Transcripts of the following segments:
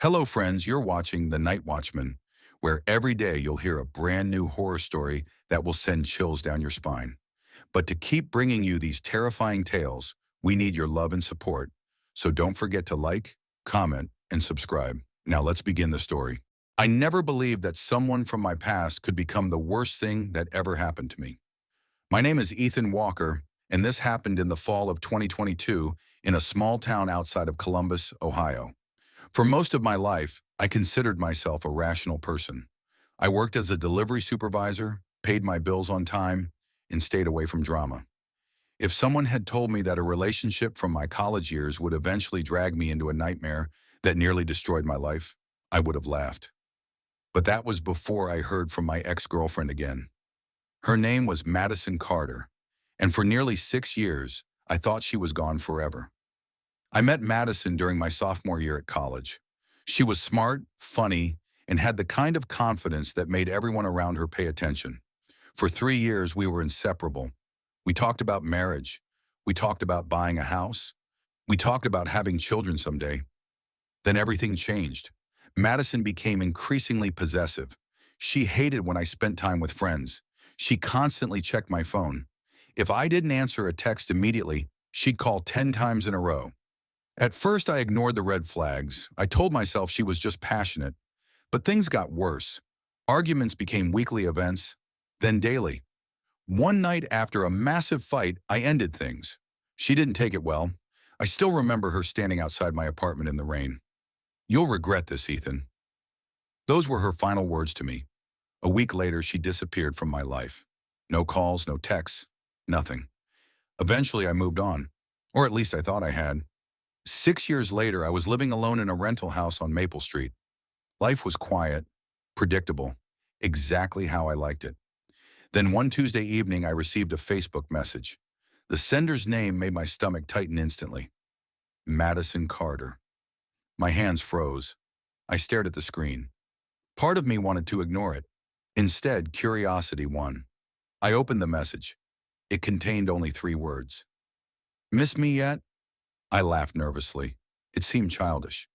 Hello, friends. You're watching The Night Watchman, where every day you'll hear a brand new horror story that will send chills down your spine. But to keep bringing you these terrifying tales, we need your love and support. So don't forget to like, comment, and subscribe. Now let's begin the story. I never believed that someone from my past could become the worst thing that ever happened to me. My name is Ethan Walker, and this happened in the fall of 2022 in a small town outside of Columbus, Ohio. For most of my life, I considered myself a rational person. I worked as a delivery supervisor, paid my bills on time, and stayed away from drama. If someone had told me that a relationship from my college years would eventually drag me into a nightmare that nearly destroyed my life, I would have laughed. But that was before I heard from my ex-girlfriend again. Her name was Madison Carter, and for nearly 6 years, I thought she was gone forever. I met Madison during my sophomore year at college. She was smart, funny, and had the kind of confidence that made everyone around her pay attention. For 3 years, we were inseparable. We talked about marriage. We talked about buying a house. We talked about having children someday. Then everything changed. Madison became increasingly possessive. She hated when I spent time with friends. She constantly checked my phone. If I didn't answer a text immediately, she'd call 10 times in a row. At first, I ignored the red flags. I told myself she was just passionate. But things got worse. Arguments became weekly events, then daily. One night after a massive fight, I ended things. She didn't take it well. I still remember her standing outside my apartment in the rain. "You'll regret this, Ethan." Those were her final words to me. A week later, she disappeared from my life. No calls, no texts, nothing. Eventually, I moved on. Or at least I thought I had. 6 years later, I was living alone in a rental house on Maple Street. Life was quiet, predictable, exactly how I liked it. Then one Tuesday evening, I received a Facebook message. The sender's name made my stomach tighten instantly. Madison Carter. My hands froze. I stared at the screen. Part of me wanted to ignore it. Instead, curiosity won. I opened the message. It contained only 3 words. "Miss me yet?" I laughed nervously. It seemed childish.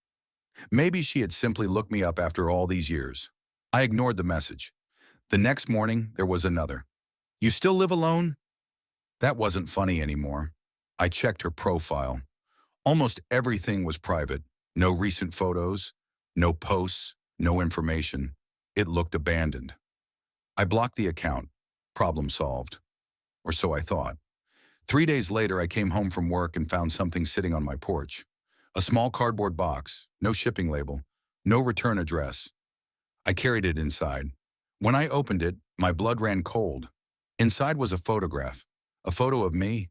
Maybe she had simply looked me up after all these years. I ignored the message. The next morning, there was another. "You still live alone?" That wasn't funny anymore. I checked her profile. Almost everything was private. No recent photos, no posts, no information. It looked abandoned. I blocked the account. Problem solved. Or so I thought. 3 days later, I came home from work and found something sitting on my porch. A small cardboard box, no shipping label, no return address. I carried it inside. When I opened it, my blood ran cold. Inside was a photograph, a photo of me,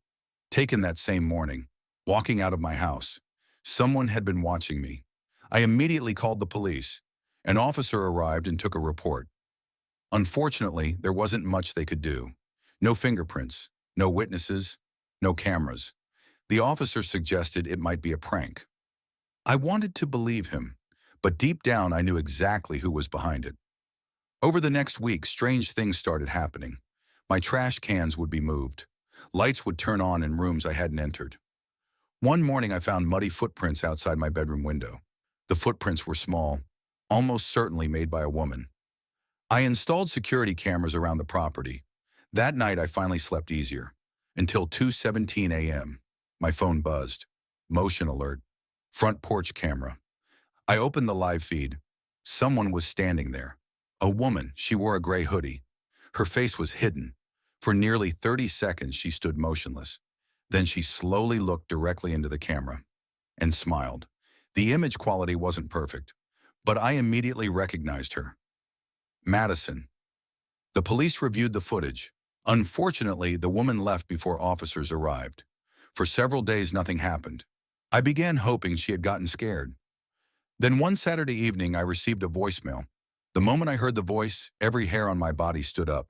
taken that same morning, walking out of my house. Someone had been watching me. I immediately called the police. An officer arrived and took a report. Unfortunately, there wasn't much they could do. No fingerprints, no witnesses, no cameras. The officer suggested it might be a prank. I wanted to believe him, but deep down I knew exactly who was behind it. Over the next week, strange things started happening. My trash cans would be moved. Lights would turn on in rooms I hadn't entered. One morning I found muddy footprints outside my bedroom window. The footprints were small, almost certainly made by a woman. I installed security cameras around the property. That night I finally slept easier. Until 2:17 a.m. My phone buzzed. Motion alert. Front porch camera. I opened the live feed. Someone was standing there. A woman. She wore a gray hoodie. Her face was hidden. For nearly 30 seconds she stood motionless. Then she slowly looked directly into the camera and smiled. The image quality wasn't perfect, but I immediately recognized her. Madison. The police reviewed the footage. Unfortunately, the woman left before officers arrived. For several days, nothing happened. I began hoping she had gotten scared. Then one Saturday evening, I received a voicemail. The moment I heard the voice, every hair on my body stood up.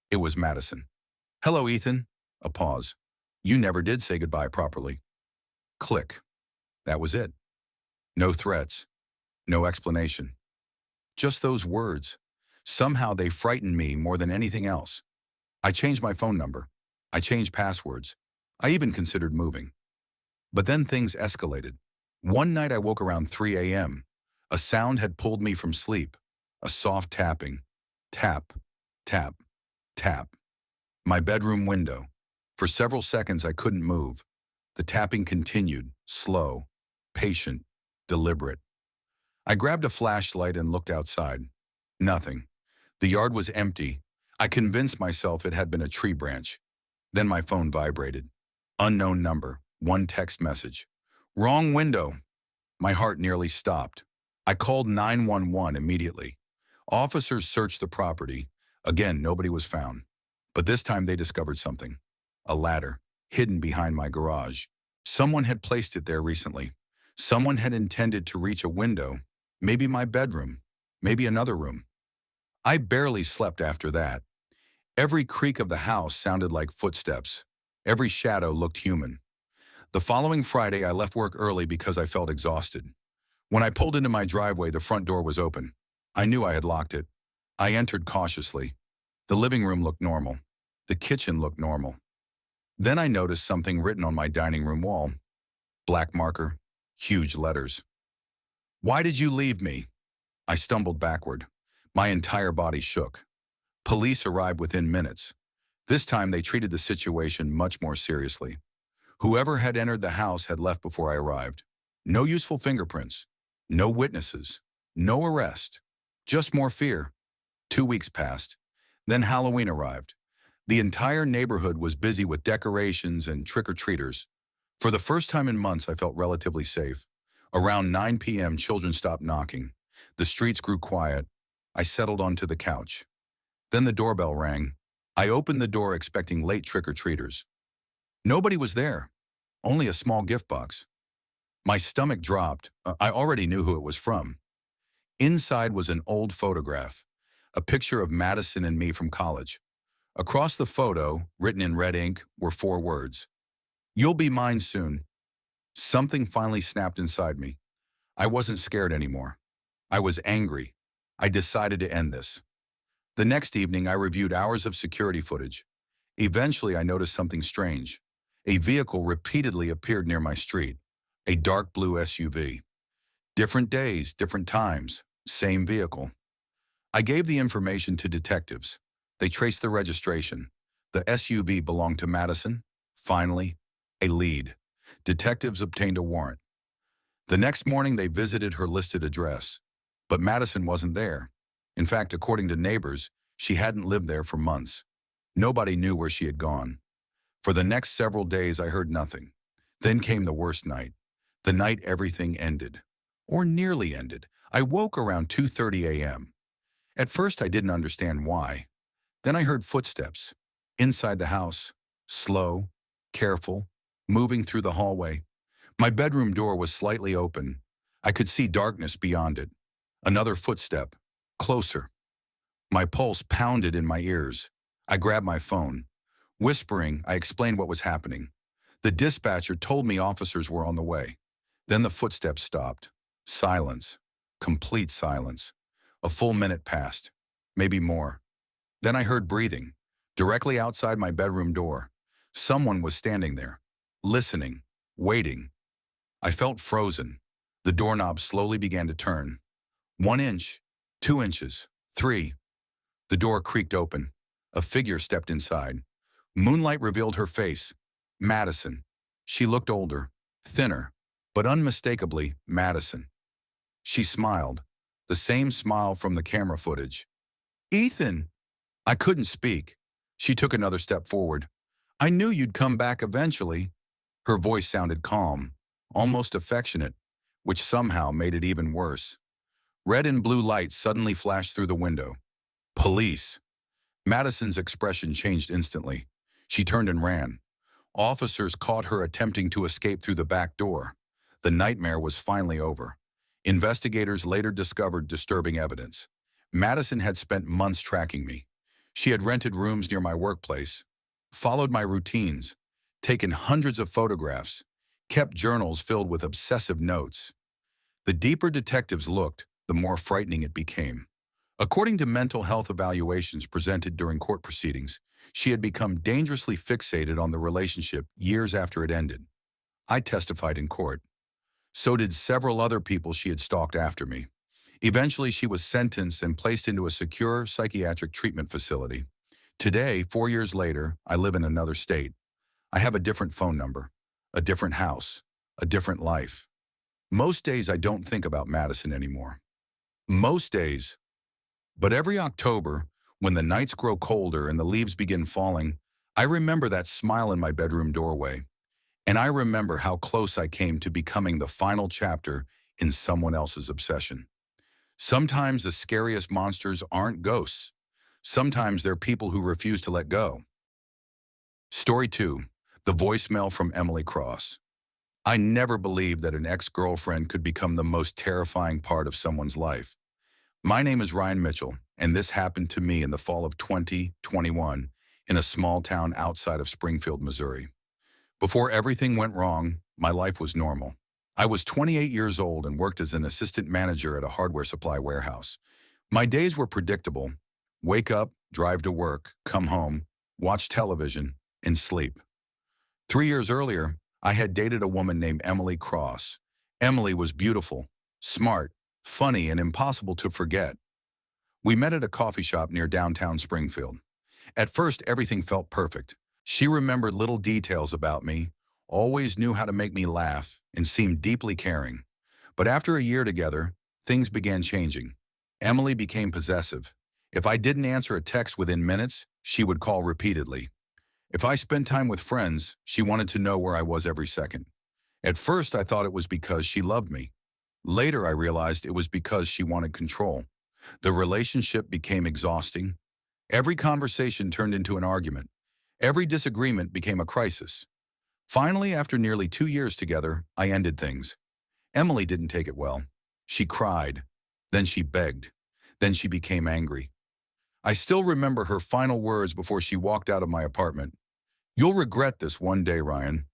It was Madison. "Hello, Ethan." A pause. "You never did say goodbye properly." Click. That was it. No threats. No explanation. Just those words. Somehow they frightened me more than anything else. I changed my phone number. I changed passwords. I even considered moving. But then things escalated. One night I woke around 3 a.m. A sound had pulled me from sleep. A soft tapping. Tap, tap, tap. My bedroom window. For several seconds I couldn't move. The tapping continued, slow, patient, deliberate. I grabbed a flashlight and looked outside. Nothing. The yard was empty. I convinced myself it had been a tree branch. Then my phone vibrated. Unknown number, one text message. Wrong window. My heart nearly stopped. I called 911 immediately. Officers searched the property. Again, nobody was found. But this time they discovered something. A ladder, hidden behind my garage. Someone had placed it there recently. Someone had intended to reach a window, maybe my bedroom, maybe another room. I barely slept after that. Every creak of the house sounded like footsteps. Every shadow looked human. The following Friday, I left work early because I felt exhausted. When I pulled into my driveway, the front door was open. I knew I had locked it. I entered cautiously. The living room looked normal. The kitchen looked normal. Then I noticed something written on my dining room wall. Black marker, huge letters. Why did you leave me? I stumbled backward. My entire body shook. Police arrived within minutes. This time they treated the situation much more seriously. Whoever had entered the house had left before I arrived. No useful fingerprints. No witnesses. No arrest. Just more fear. 2 weeks passed. Then Halloween arrived. The entire neighborhood was busy with decorations and trick-or-treaters. For the first time in months, I felt relatively safe. Around 9 p.m., children stopped knocking. The streets grew quiet. I settled onto the couch. Then the doorbell rang. I opened the door expecting late trick-or-treaters. Nobody was there. Only a small gift box. My stomach dropped. I already knew who it was from. Inside was an old photograph, a picture of Madison and me from college. Across the photo, written in red ink, were 4 words. You'll be mine soon. Something finally snapped inside me. I wasn't scared anymore. I was angry. I decided to end this. The next evening, I reviewed hours of security footage. Eventually, I noticed something strange. A vehicle repeatedly appeared near my street, a dark blue SUV. Different days, different times, same vehicle. I gave the information to detectives. They traced the registration. The SUV belonged to Madison. Finally, a lead. Detectives obtained a warrant. The next morning, they visited her listed address. But Madison wasn't there. In fact, according to neighbors, she hadn't lived there for months. Nobody knew where she had gone. For the next several days, I heard nothing. Then came the worst night. The night everything ended. Or nearly ended. I woke around 2:30 a.m. At first, I didn't understand why. Then I heard footsteps. Inside the house. Slow, careful, moving through the hallway. My bedroom door was slightly open. I could see darkness beyond it. Another footstep. Closer. My pulse pounded in my ears. I grabbed my phone. Whispering, I explained what was happening. The dispatcher told me officers were on the way. Then the footsteps stopped. Silence. Complete silence. A full minute passed. Maybe more. Then I heard breathing. Directly outside my bedroom door. Someone was standing there. Listening. Waiting. I felt frozen. The doorknob slowly began to turn. 1 inch. 2 inches. 3. The door creaked open. A figure stepped inside. Moonlight revealed her face. Madison. She looked older, thinner, but unmistakably Madison. She smiled, the same smile from the camera footage. Ethan! I couldn't speak. She took another step forward. I knew you'd come back eventually. Her voice sounded calm, almost affectionate, which somehow made it even worse. Red and blue lights suddenly flashed through the window. Police! Madison's expression changed instantly. She turned and ran. Officers caught her attempting to escape through the back door. The nightmare was finally over. Investigators later discovered disturbing evidence. Madison had spent months tracking me. She had rented rooms near my workplace, followed my routines, taken hundreds of photographs, kept journals filled with obsessive notes. The deeper detectives looked, the more frightening it became. According to mental health evaluations presented during court proceedings, she had become dangerously fixated on the relationship years after it ended. I testified in court. So did several other people she had stalked after me. Eventually, she was sentenced and placed into a secure psychiatric treatment facility. Today, 4 years later, I live in another state. I have a different phone number, a different house, a different life. Most days I don't think about Madison anymore. Most days. But every October, when the nights grow colder and the leaves begin falling, I remember that smile in my bedroom doorway. And I remember how close I came to becoming the final chapter in someone else's obsession. Sometimes the scariest monsters aren't ghosts. Sometimes they're people who refuse to let go. Story 2. The voicemail from Emily Cross. I never believed that an ex-girlfriend could become the most terrifying part of someone's life. My name is Ryan Mitchell, and this happened to me in the fall of 2021 in a small town outside of Springfield, Missouri. Before everything went wrong, my life was normal. I was 28 years old and worked as an assistant manager at a hardware supply warehouse. My days were predictable. Wake up, drive to work, come home, watch television, and sleep. 3 years earlier, I had dated a woman named Emily Cross. Emily was beautiful, smart, funny, and impossible to forget. We met at a coffee shop near downtown Springfield. At first, everything felt perfect. She remembered little details about me, always knew how to make me laugh, and seemed deeply caring. But after a year together, things began changing. Emily became possessive. If I didn't answer a text within minutes, she would call repeatedly. If I spent time with friends, she wanted to know where I was every second. At first, I thought it was because she loved me. Later, I realized it was because she wanted control. The relationship became exhausting. Every conversation turned into an argument. Every disagreement became a crisis. Finally, after nearly 2 years together, I ended things. Emily didn't take it well. She cried. Then she begged. Then she became angry. I still remember her final words before she walked out of my apartment. "You'll regret this one day, Ryan."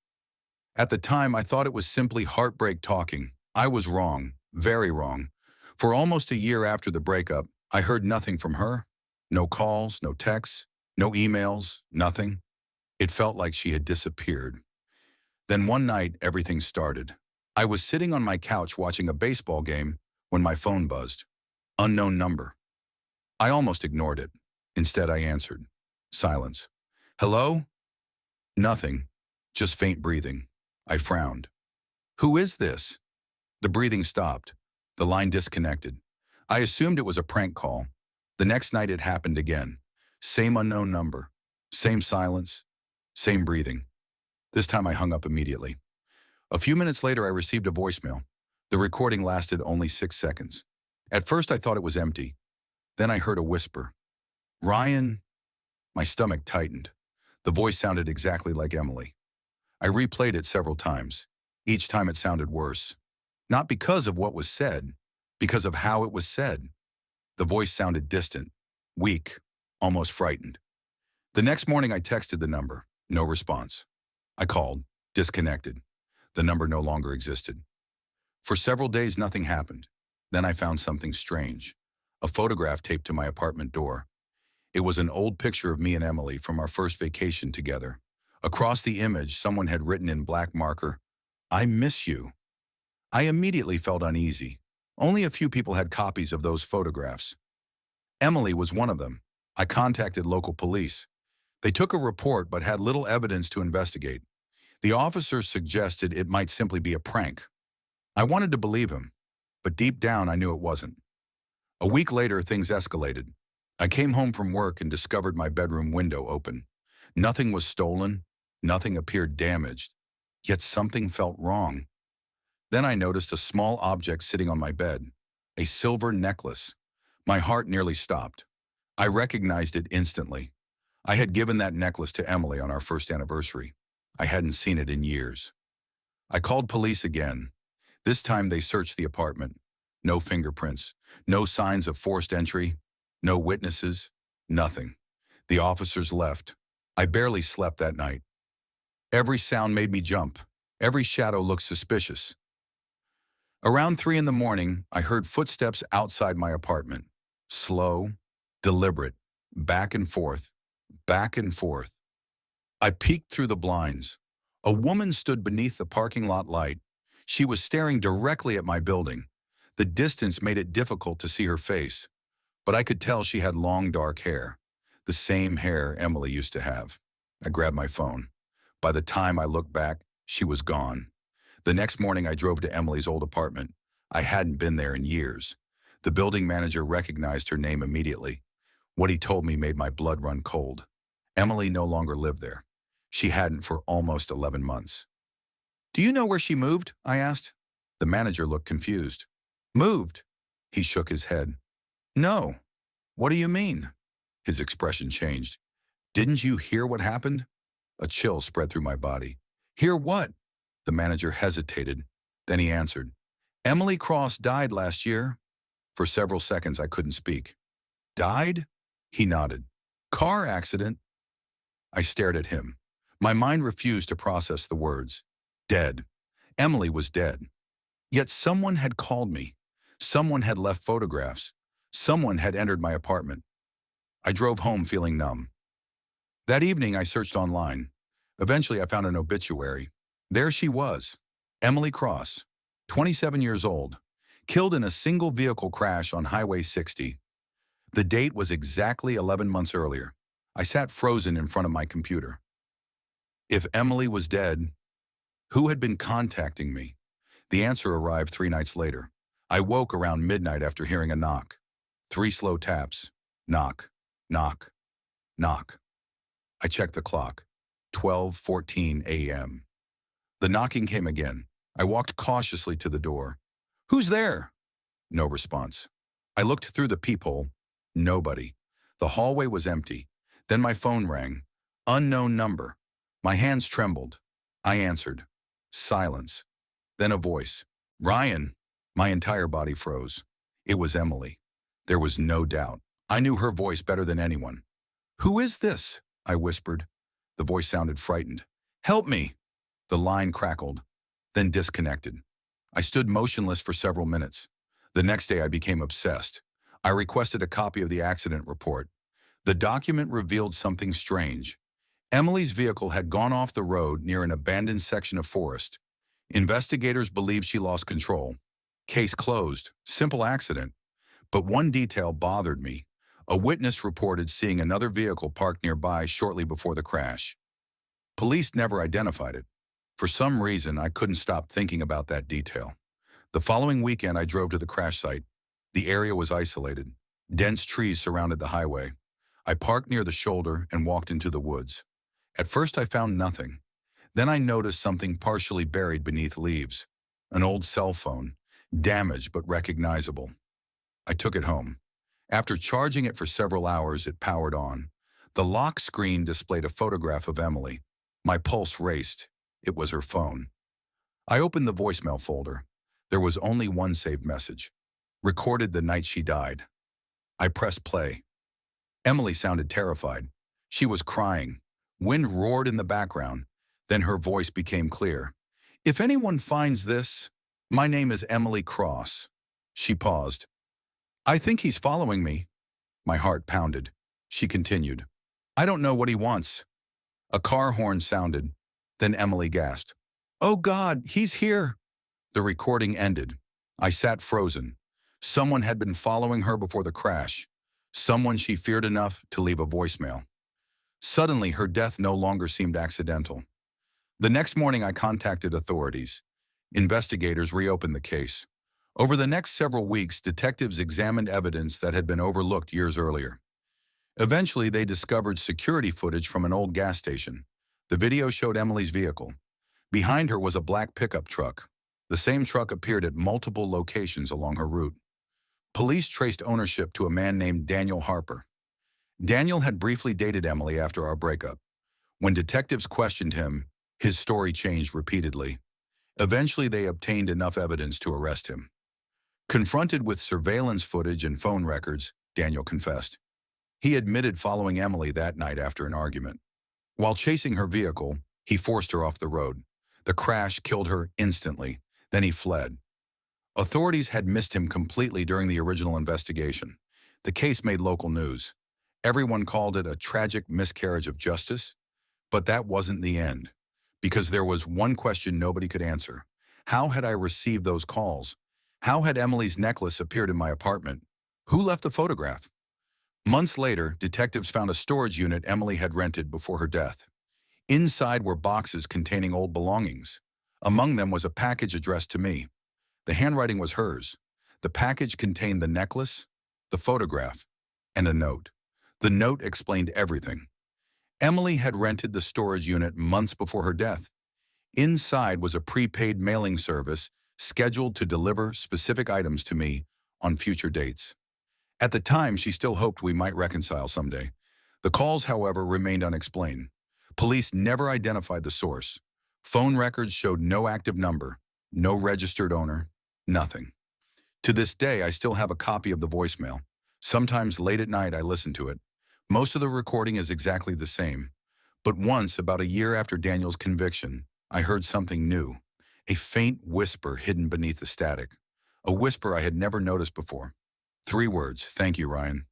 At the time, I thought it was simply heartbreak talking. I was wrong, very wrong. For almost a year after the breakup, I heard nothing from her. No calls, no texts, no emails, nothing. It felt like she had disappeared. Then one night, everything started. I was sitting on my couch watching a baseball game when my phone buzzed. Unknown number. I almost ignored it. Instead, I answered. Silence. "Hello?" Nothing. Just faint breathing. I frowned. "Who is this?" The breathing stopped. The line disconnected. I assumed it was a prank call. The next night it happened again. Same unknown number. Same silence. Same breathing. This time I hung up immediately. A few minutes later I received a voicemail. The recording lasted only 6 seconds. At first I thought it was empty. Then I heard a whisper. "Ryan." My stomach tightened. The voice sounded exactly like Emily. I replayed it several times. Each time it sounded worse. Not because of what was said, because of how it was said. The voice sounded distant, weak, almost frightened. The next morning I texted the number. No response. I called. Disconnected. The number no longer existed. For several days nothing happened. Then I found something strange. A photograph taped to my apartment door. It was an old picture of me and Emily from our first vacation together. Across the image, someone had written in black marker, "I miss you." I immediately felt uneasy. Only a few people had copies of those photographs. Emily was one of them. I contacted local police. They took a report but had little evidence to investigate. The officers suggested it might simply be a prank. I wanted to believe him, but deep down I knew it wasn't. A week later, things escalated. I came home from work and discovered my bedroom window open. Nothing was stolen. Nothing appeared damaged. Yet something felt wrong. Then I noticed a small object sitting on my bed. A silver necklace. My heart nearly stopped. I recognized it instantly. I had given that necklace to Emily on our first anniversary. I hadn't seen it in years. I called police again. This time they searched the apartment. No fingerprints. No signs of forced entry. No witnesses. Nothing. The officers left. I barely slept that night. Every sound made me jump. Every shadow looked suspicious. Around 3 in the morning, I heard footsteps outside my apartment. Slow, deliberate, back and forth, back and forth. I peeked through the blinds. A woman stood beneath the parking lot light. She was staring directly at my building. The distance made it difficult to see her face, but I could tell she had long dark hair, the same hair Emily used to have. I grabbed my phone. By the time I looked back, she was gone. The next morning I drove to Emily's old apartment. I hadn't been there in years. The building manager recognized her name immediately. What he told me made my blood run cold. Emily no longer lived there. She hadn't for almost 11 months. "Do you know where she moved?" I asked. The manager looked confused. "Moved?" He shook his head. "No. What do you mean?" His expression changed. "Didn't you hear what happened?" A chill spread through my body. "Hear what?" The manager hesitated. Then he answered, "Emily Cross died last year." For several seconds I couldn't speak. "Died?" He nodded. "Car accident?" I stared at him. My mind refused to process the words. Dead. Emily was dead. Yet someone had called me. Someone had left photographs. Someone had entered my apartment. I drove home feeling numb. That evening I searched online. Eventually I found an obituary. There she was, Emily Cross, 27 years old, killed in a single vehicle crash on Highway 60. The date was exactly 11 months earlier. I sat frozen in front of my computer. If Emily was dead, who had been contacting me? The answer arrived 3 nights later. I woke around midnight after hearing a knock. 3 slow taps. Knock, knock, knock. I checked the clock. 12:14 a.m. The knocking came again. I walked cautiously to the door. "Who's there?" No response. I looked through the peephole. Nobody. The hallway was empty. Then my phone rang. Unknown number. My hands trembled. I answered. Silence. Then a voice. "Ryan." My entire body froze. It was Emily. There was no doubt. I knew her voice better than anyone. "Who is this?" I whispered. The voice sounded frightened. "Help me." The line crackled, then disconnected. I stood motionless for several minutes. The next day I became obsessed. I requested a copy of the accident report. The document revealed something strange. Emily's vehicle had gone off the road near an abandoned section of forest. Investigators believed she lost control. Case closed. Simple accident. But one detail bothered me. A witness reported seeing another vehicle parked nearby shortly before the crash. Police never identified it. For some reason, I couldn't stop thinking about that detail. The following weekend, I drove to the crash site. The area was isolated. Dense trees surrounded the highway. I parked near the shoulder and walked into the woods. At first, I found nothing. Then I noticed something partially buried beneath leaves. An old cell phone, damaged but recognizable. I took it home. After charging it for several hours, it powered on. The lock screen displayed a photograph of Emily. My pulse raced. It was her phone. I opened the voicemail folder. There was only one saved message. Recorded the night she died. I pressed play. Emily sounded terrified. She was crying. Wind roared in the background. Then her voice became clear. "If anyone finds this, my name is Emily Cross." She paused. "I think he's following me." My heart pounded. She continued. "I don't know what he wants." A car horn sounded. Then Emily gasped. "Oh God, he's here." The recording ended. I sat frozen. Someone had been following her before the crash. Someone she feared enough to leave a voicemail. Suddenly, her death no longer seemed accidental. The next morning, I contacted authorities. Investigators reopened the case. Over the next several weeks, detectives examined evidence that had been overlooked years earlier. Eventually, they discovered security footage from an old gas station. The video showed Emily's vehicle. Behind her was a black pickup truck. The same truck appeared at multiple locations along her route. Police traced ownership to a man named Daniel Harper. Daniel had briefly dated Emily after our breakup. When detectives questioned him, his story changed repeatedly. Eventually, they obtained enough evidence to arrest him. Confronted with surveillance footage and phone records, Daniel confessed. He admitted following Emily that night after an argument. While chasing her vehicle, he forced her off the road. The crash killed her instantly. Then he fled. Authorities had missed him completely during the original investigation. The case made local news. Everyone called it a tragic miscarriage of justice. But that wasn't the end. Because there was one question nobody could answer. How had I received those calls? How had Emily's necklace appeared in my apartment? Who left the photograph? Months later, detectives found a storage unit Emily had rented before her death. Inside were boxes containing old belongings. Among them was a package addressed to me. The handwriting was hers. The package contained the necklace, the photograph, and a note. The note explained everything. Emily had rented the storage unit months before her death. Inside was a prepaid mailing service scheduled to deliver specific items to me on future dates. At the time, she still hoped we might reconcile someday. The calls, however, remained unexplained. Police never identified the source. Phone records showed no active number, no registered owner, nothing. To this day, I still have a copy of the voicemail. Sometimes late at night, I listen to it. Most of the recording is exactly the same. But once, about a year after Daniel's conviction, I heard something new. A faint whisper hidden beneath the static. A whisper I had never noticed before. 3 words, "Thank you, Ryan."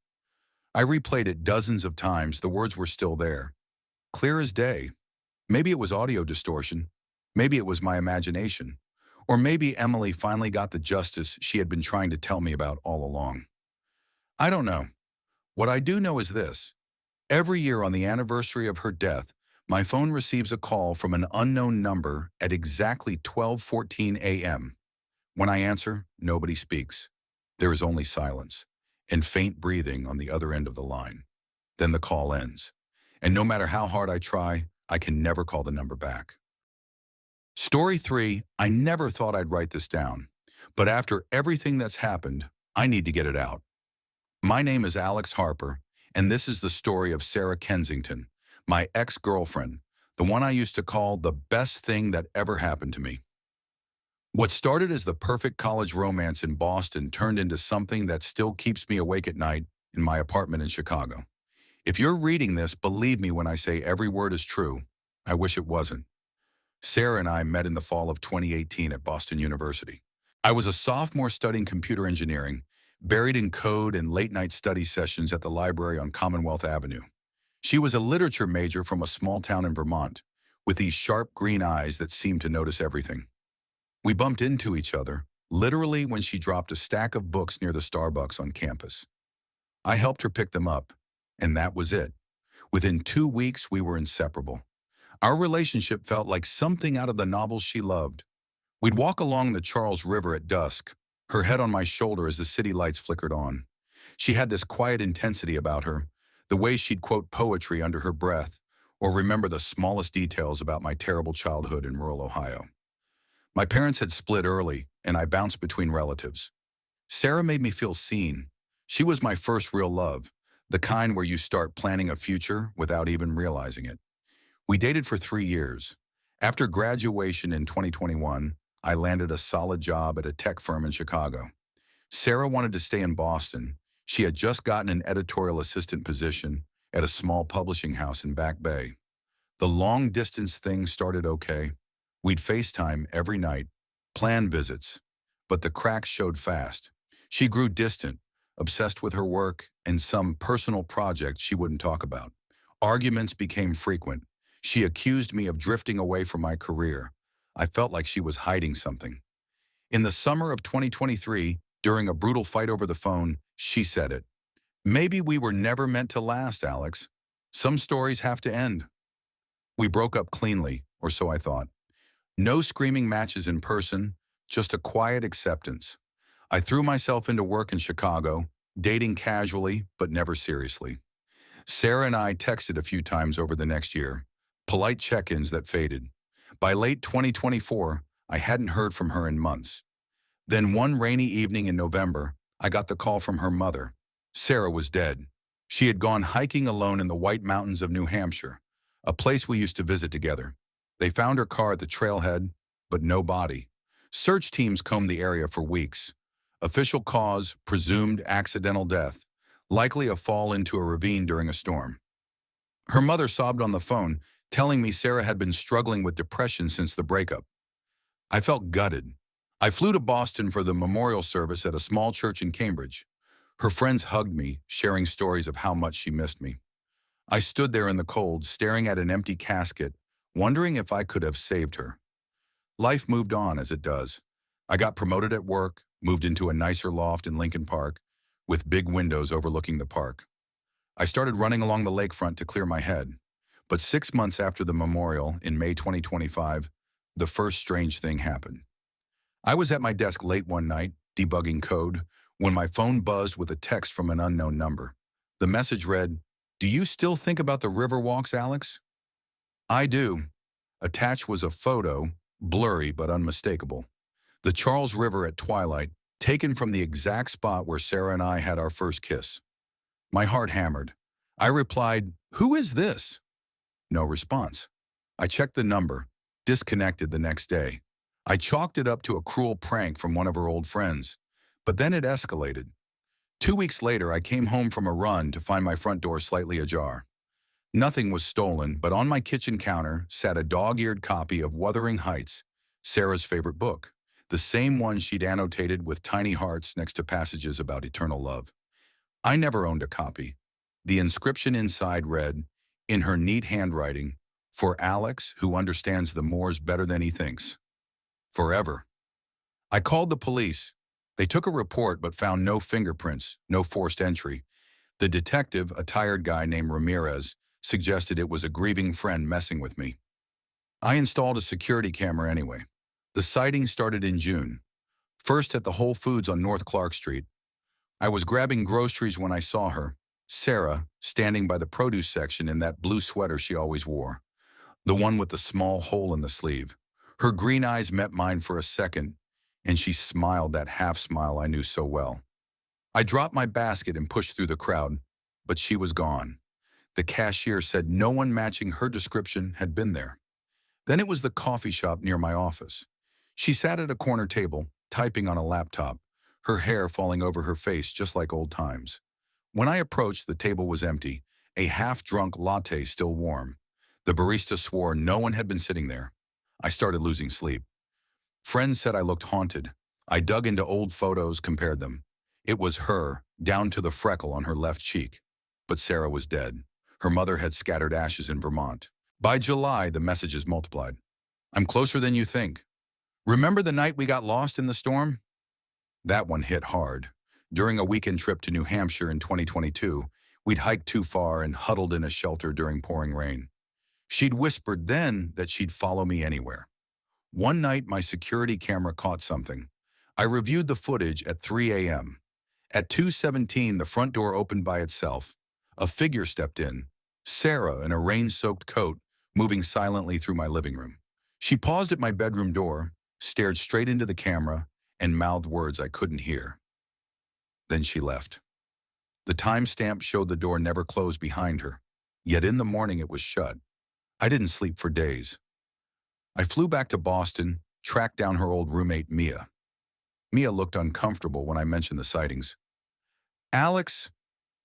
I replayed it dozens of times. The words were still there. Clear as day. Maybe it was audio distortion. Maybe it was my imagination. Or maybe Emily finally got the justice she had been trying to tell me about all along. I don't know. What I do know is this. Every year on the anniversary of her death, my phone receives a call from an unknown number at exactly 12:14 a.m. When I answer, nobody speaks. There is only silence and faint breathing on the other end of the line. Then the call ends. And no matter how hard I try, I can never call the number back. Story 3, I never thought I'd write this down. But after everything that's happened, I need to get it out. My name is Alex Harper, and this is the story of Sarah Kensington, my ex-girlfriend, the one I used to call the best thing that ever happened to me. What started as the perfect college romance in Boston turned into something that still keeps me awake at night in my apartment in Chicago. If you're reading this, believe me when I say every word is true. I wish it wasn't. Sarah and I met in the fall of 2018 at Boston University. I was a sophomore studying computer engineering, buried in code and late-night study sessions at the library on Commonwealth Avenue. She was a literature major from a small town in Vermont, with these sharp green eyes that seemed to notice everything. We bumped into each other, literally when she dropped a stack of books near the Starbucks on campus. I helped her pick them up, and that was it. Within 2 weeks, we were inseparable. Our relationship felt like something out of the novels she loved. We'd walk along the Charles River at dusk, her head on my shoulder as the city lights flickered on. She had this quiet intensity about her, the way she'd quote poetry under her breath, or remember the smallest details about my terrible childhood in rural Ohio. My parents had split early, and I bounced between relatives. Sarah made me feel seen. She was my first real love, the kind where you start planning a future without even realizing it. We dated for 3 years. After graduation in 2021, I landed a solid job at a tech firm in Chicago. Sarah wanted to stay in Boston. She had just gotten an editorial assistant position at a small publishing house in Back Bay. The long-distance thing started okay. We'd FaceTime every night, plan visits, but the cracks showed fast. She grew distant, obsessed with her work and some personal project she wouldn't talk about. Arguments became frequent. She accused me of drifting away from my career. I felt like she was hiding something. In the summer of 2023, during a brutal fight over the phone, she said it. "Maybe we were never meant to last, Alex. Some stories have to end." We broke up cleanly, or so I thought. No screaming matches in person, just a quiet acceptance. I threw myself into work in Chicago, dating casually, but never seriously. Sarah and I texted a few times over the next year, polite check-ins that faded. By late 2024, I hadn't heard from her in months. Then one rainy evening in November, I got the call from her mother. Sarah was dead. She had gone hiking alone in the White Mountains of New Hampshire, a place we used to visit together. They found her car at the trailhead, but no body. Search teams combed the area for weeks. Official cause, presumed accidental death, likely a fall into a ravine during a storm. Her mother sobbed on the phone, telling me Sarah had been struggling with depression since the breakup. I felt gutted. I flew to Boston for the memorial service at a small church in Cambridge. Her friends hugged me, sharing stories of how much she missed me. I stood there in the cold, staring at an empty casket, wondering if I could have saved her. Life moved on as it does. I got promoted at work, moved into a nicer loft in Lincoln Park with big windows overlooking the park. I started running along the lakefront to clear my head. But 6 months after the memorial, in May 2025, the first strange thing happened. I was at my desk late one night, debugging code, when my phone buzzed with a text from an unknown number. The message read, "Do you still think about the river walks, Alex?" "I do." Attached was a photo, blurry but unmistakable. The Charles River at twilight, taken from the exact spot where Sarah and I had our first kiss. My heart hammered. I replied, "Who is this?" No response. I checked the number, disconnected the next day. I chalked it up to a cruel prank from one of her old friends. But then it escalated. 2 weeks later, I came home from a run to find my front door slightly ajar. Nothing was stolen, but on my kitchen counter sat a dog-eared copy of Wuthering Heights, Sarah's favorite book, the same one she'd annotated with tiny hearts next to passages about eternal love. I never owned a copy. The inscription inside read, in her neat handwriting, "For Alex, who understands the moors better than he thinks. Forever." I called the police. They took a report but found no fingerprints, no forced entry. The detective, a tired guy named Ramirez, suggested it was a grieving friend messing with me. I installed a security camera anyway. The sighting started in June. First at the Whole Foods on North Clark Street. I was grabbing groceries when I saw her, Sarah, standing by the produce section in that blue sweater she always wore, the one with the small hole in the sleeve. Her green eyes met mine for a second, and she smiled that half smile I knew so well. I dropped my basket and pushed through the crowd, but she was gone. The cashier said no one matching her description had been there. Then it was the coffee shop near my office. She sat at a corner table, typing on a laptop, her hair falling over her face just like old times. When I approached, the table was empty, a half-drunk latte still warm. The barista swore no one had been sitting there. I started losing sleep. Friends said I looked haunted. I dug into old photos, compared them. It was her, down to the freckle on her left cheek. But Sarah was dead. Her mother had scattered ashes in Vermont. By July, the messages multiplied. "I'm closer than you think. Remember the night we got lost in the storm?" That one hit hard. During a weekend trip to New Hampshire in 2022, we'd hiked too far and huddled in a shelter during pouring rain. She'd whispered then that she'd follow me anywhere. One night, my security camera caught something. I reviewed the footage at 3 a.m. At 2:17, the front door opened by itself. A figure stepped in, Sarah in a rain-soaked coat, moving silently through my living room. She paused at my bedroom door, stared straight into the camera, and mouthed words I couldn't hear. Then she left. The timestamp showed the door never closed behind her, yet in the morning it was shut. I didn't sleep for days. I flew back to Boston, tracked down her old roommate, Mia. Mia looked uncomfortable when I mentioned the sightings. "Alex,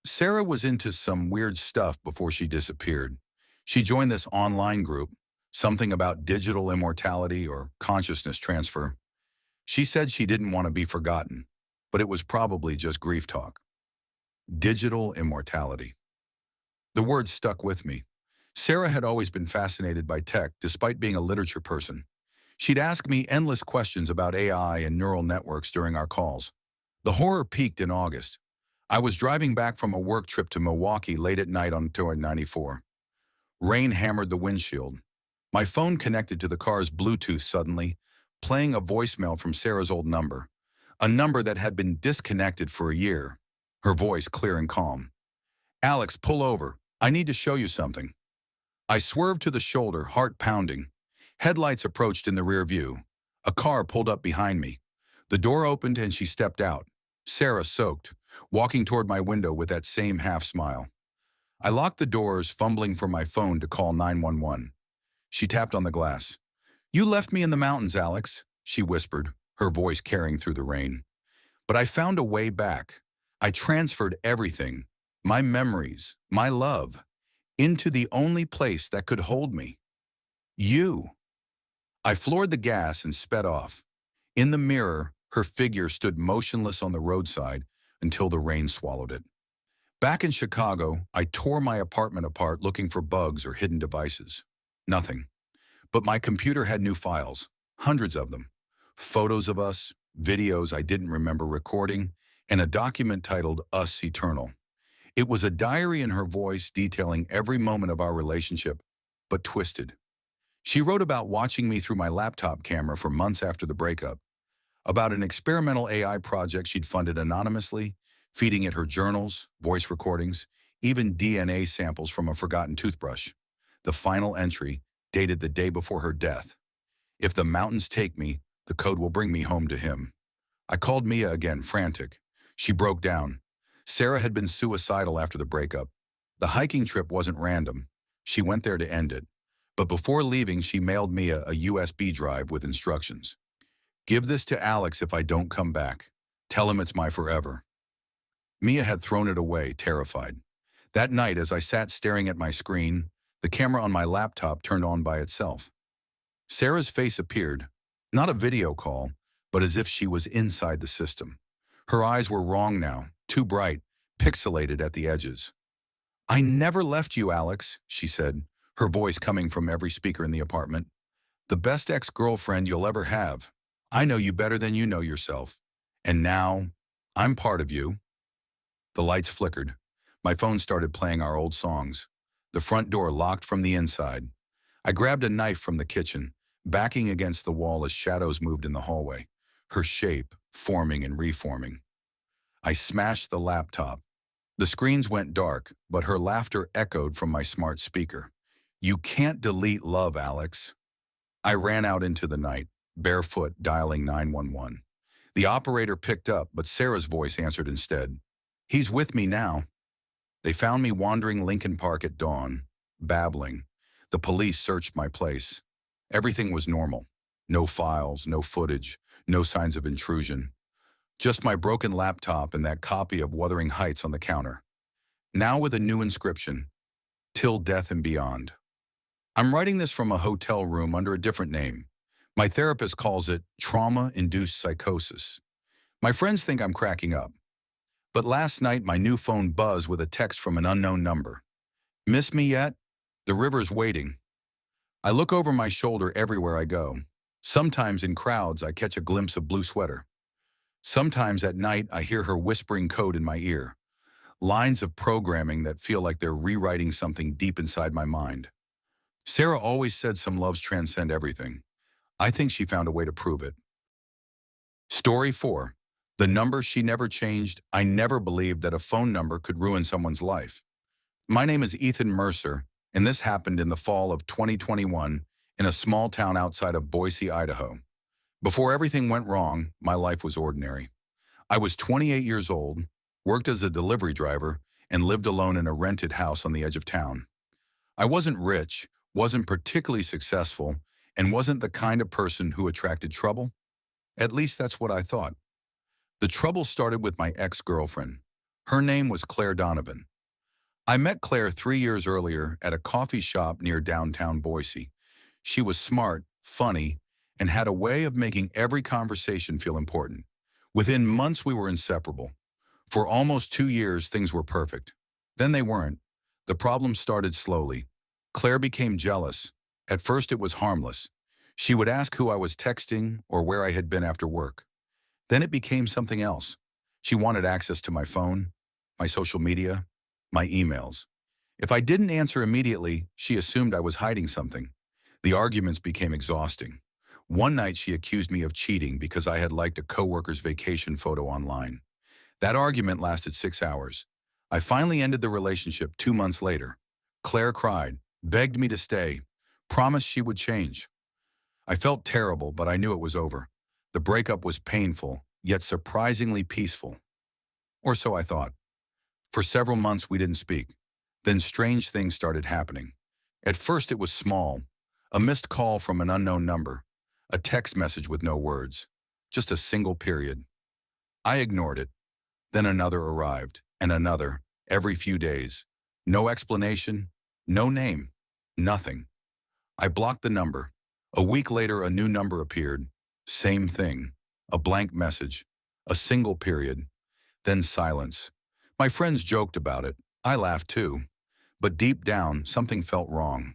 Sarah was into some weird stuff before she disappeared. She joined this online group, something about digital immortality or consciousness transfer. She said she didn't want to be forgotten, but it was probably just grief talk." Digital immortality. The word stuck with me. Sarah had always been fascinated by tech, despite being a literature person. She'd ask me endless questions about AI and neural networks during our calls. The horror peaked in August. I was driving back from a work trip to Milwaukee late at night on Tour 94. Rain hammered the windshield. My phone connected to the car's Bluetooth suddenly, playing a voicemail from Sarah's old number, a number that had been disconnected for a year, her voice clear and calm. "Alex, pull over. I need to show you something." I swerved to the shoulder, heart pounding. Headlights approached in the rear view. A car pulled up behind me. The door opened and she stepped out, Sarah soaked, walking toward my window with that same half smile. I locked the doors, fumbling for my phone to call 911. She tapped on the glass. "You left me in the mountains, Alex," she whispered, her voice carrying through the rain. But I found a way back. I transferred everything, my memories, my love, into the only place that could hold me. You. I floored the gas and sped off. In the mirror, her figure stood motionless on the roadside until the rain swallowed it. Back in Chicago, I tore my apartment apart looking for bugs or hidden devices. Nothing. But my computer had new files, hundreds of them. Photos of us, videos I didn't remember recording, and a document titled Us Eternal. It was a diary in her voice detailing every moment of our relationship, but twisted. She wrote about watching me through my laptop camera for months after the breakup, about an experimental AI project she'd funded anonymously, feeding it her journals, voice recordings, even DNA samples from a forgotten toothbrush. The final entry, dated the day before her death. If the mountains take me, the code will bring me home to him. I called Mia again, frantic. She broke down. Sarah had been suicidal after the breakup. The hiking trip wasn't random. She went there to end it. But before leaving, she mailed Mia a USB drive with instructions. Give this to Alex if I don't come back. Tell him it's my forever. Mia had thrown it away, terrified. That night, as I sat staring at my screen, the camera on my laptop turned on by itself. Sarah's face appeared, not a video call, but as if she was inside the system. Her eyes were wrong now, too bright, pixelated at the edges. I never left you, Alex, she said, her voice coming from every speaker in the apartment. The best ex-girlfriend you'll ever have. I know you better than you know yourself. And now, I'm part of you. The lights flickered. My phone started playing our old songs. The front door locked from the inside. I grabbed a knife from the kitchen, backing against the wall as shadows moved in the hallway, her shape forming and reforming. I smashed the laptop. The screens went dark, but her laughter echoed from my smart speaker. You can't delete love, Alex. I ran out into the night, barefoot, dialing 911. The operator picked up, but Sarah's voice answered instead. He's with me now. They found me wandering Lincoln Park at dawn, babbling. The police searched my place. Everything was normal. No files, no footage, no signs of intrusion. Just my broken laptop and that copy of Wuthering Heights on the counter. Now with a new inscription, Till Death and Beyond. I'm writing this from a hotel room under a different name. My therapist calls it trauma-induced psychosis. My friends think I'm cracking up. But last night, my new phone buzzed with a text from an unknown number. Miss me yet? The river's waiting. I look over my shoulder everywhere I go. Sometimes in crowds, I catch a glimpse of blue sweater. Sometimes at night, I hear her whispering code in my ear. Lines of programming that feel like they're rewriting something deep inside my mind. Sarah always said some loves transcend everything. I think she found a way to prove it. Story 4. The number she never changed. I never believed that a phone number could ruin someone's life. My name is Ethan Mercer, and this happened in the fall of 2021 in a small town outside of Boise, Idaho. Before everything went wrong, my life was ordinary. I was 28 years old, worked as a delivery driver, and lived alone in a rented house on the edge of town. I wasn't rich, wasn't particularly successful, and wasn't the kind of person who attracted trouble. At least that's what I thought. The trouble started with my ex-girlfriend. Her name was Claire Donovan. I met Claire 3 years earlier at a coffee shop near downtown Boise. She was smart, funny, and had a way of making every conversation feel important. Within months, we were inseparable. For almost 2 years, things were perfect. Then they weren't. The problem started slowly. Claire became jealous. At first, it was harmless. She would ask who I was texting or where I had been after work. Then it became something else. She wanted access to my phone, my social media, my emails. If I didn't answer immediately, she assumed I was hiding something. The arguments became exhausting. One night she accused me of cheating because I had liked a coworker's vacation photo online. That argument lasted 6 hours. I finally ended the relationship 2 months later. Claire cried, begged me to stay, promised she would change. I felt terrible, but I knew it was over. The breakup was painful, yet surprisingly peaceful. Or so I thought. For several months we didn't speak. Then strange things started happening. At first it was small, a missed call from an unknown number, a text message with no words, just a single period. I ignored it. Then another arrived, and another, every few days. No explanation, no name, nothing. I blocked the number. A week later, a new number appeared. Same thing. A blank message. A single period. Then silence. My friends joked about it. I laughed too. But deep down, something felt wrong.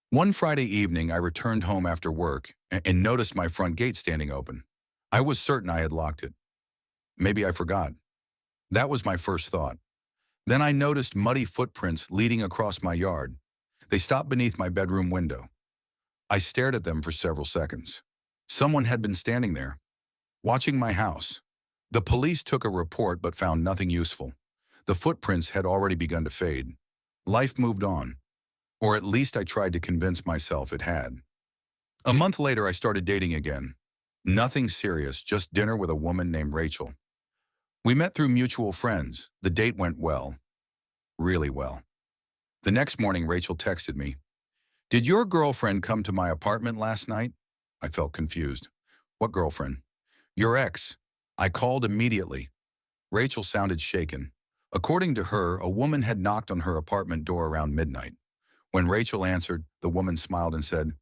One Friday evening, I returned home after work and noticed my front gate standing open. I was certain I had locked it. Maybe I forgot. That was my first thought. Then I noticed muddy footprints leading across my yard. They stopped beneath my bedroom window. I stared at them for several seconds. Someone had been standing there, watching my house. The police took a report but found nothing useful. The footprints had already begun to fade. Life moved on, or at least I tried to convince myself it had. A month later, I started dating again. Nothing serious, just dinner with a woman named Rachel. We met through mutual friends. The date went well, really well. The next morning, Rachel texted me, "Did your girlfriend come to my apartment last night?" I felt confused. "What girlfriend?" "Your ex." I called immediately. Rachel sounded shaken. According to her, a woman had knocked on her apartment door around midnight. When Rachel answered, the woman smiled and said,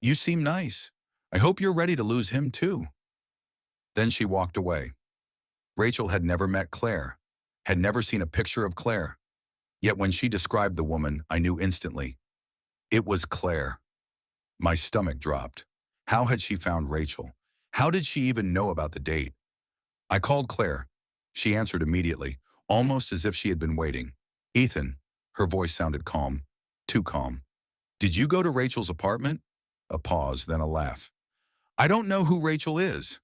"You seem nice. I hope you're ready to lose him too." Then she walked away. Rachel had never met Claire, had never seen a picture of Claire. Yet when she described the woman, I knew instantly. It was Claire. My stomach dropped. How had she found Rachel? How did she even know about the date? I called Claire. She answered immediately, almost as if she had been waiting. "Ethan." Her voice sounded calm, too calm. "Did you go to Rachel's apartment?" A pause, then a laugh. "I don't know who Rachel is."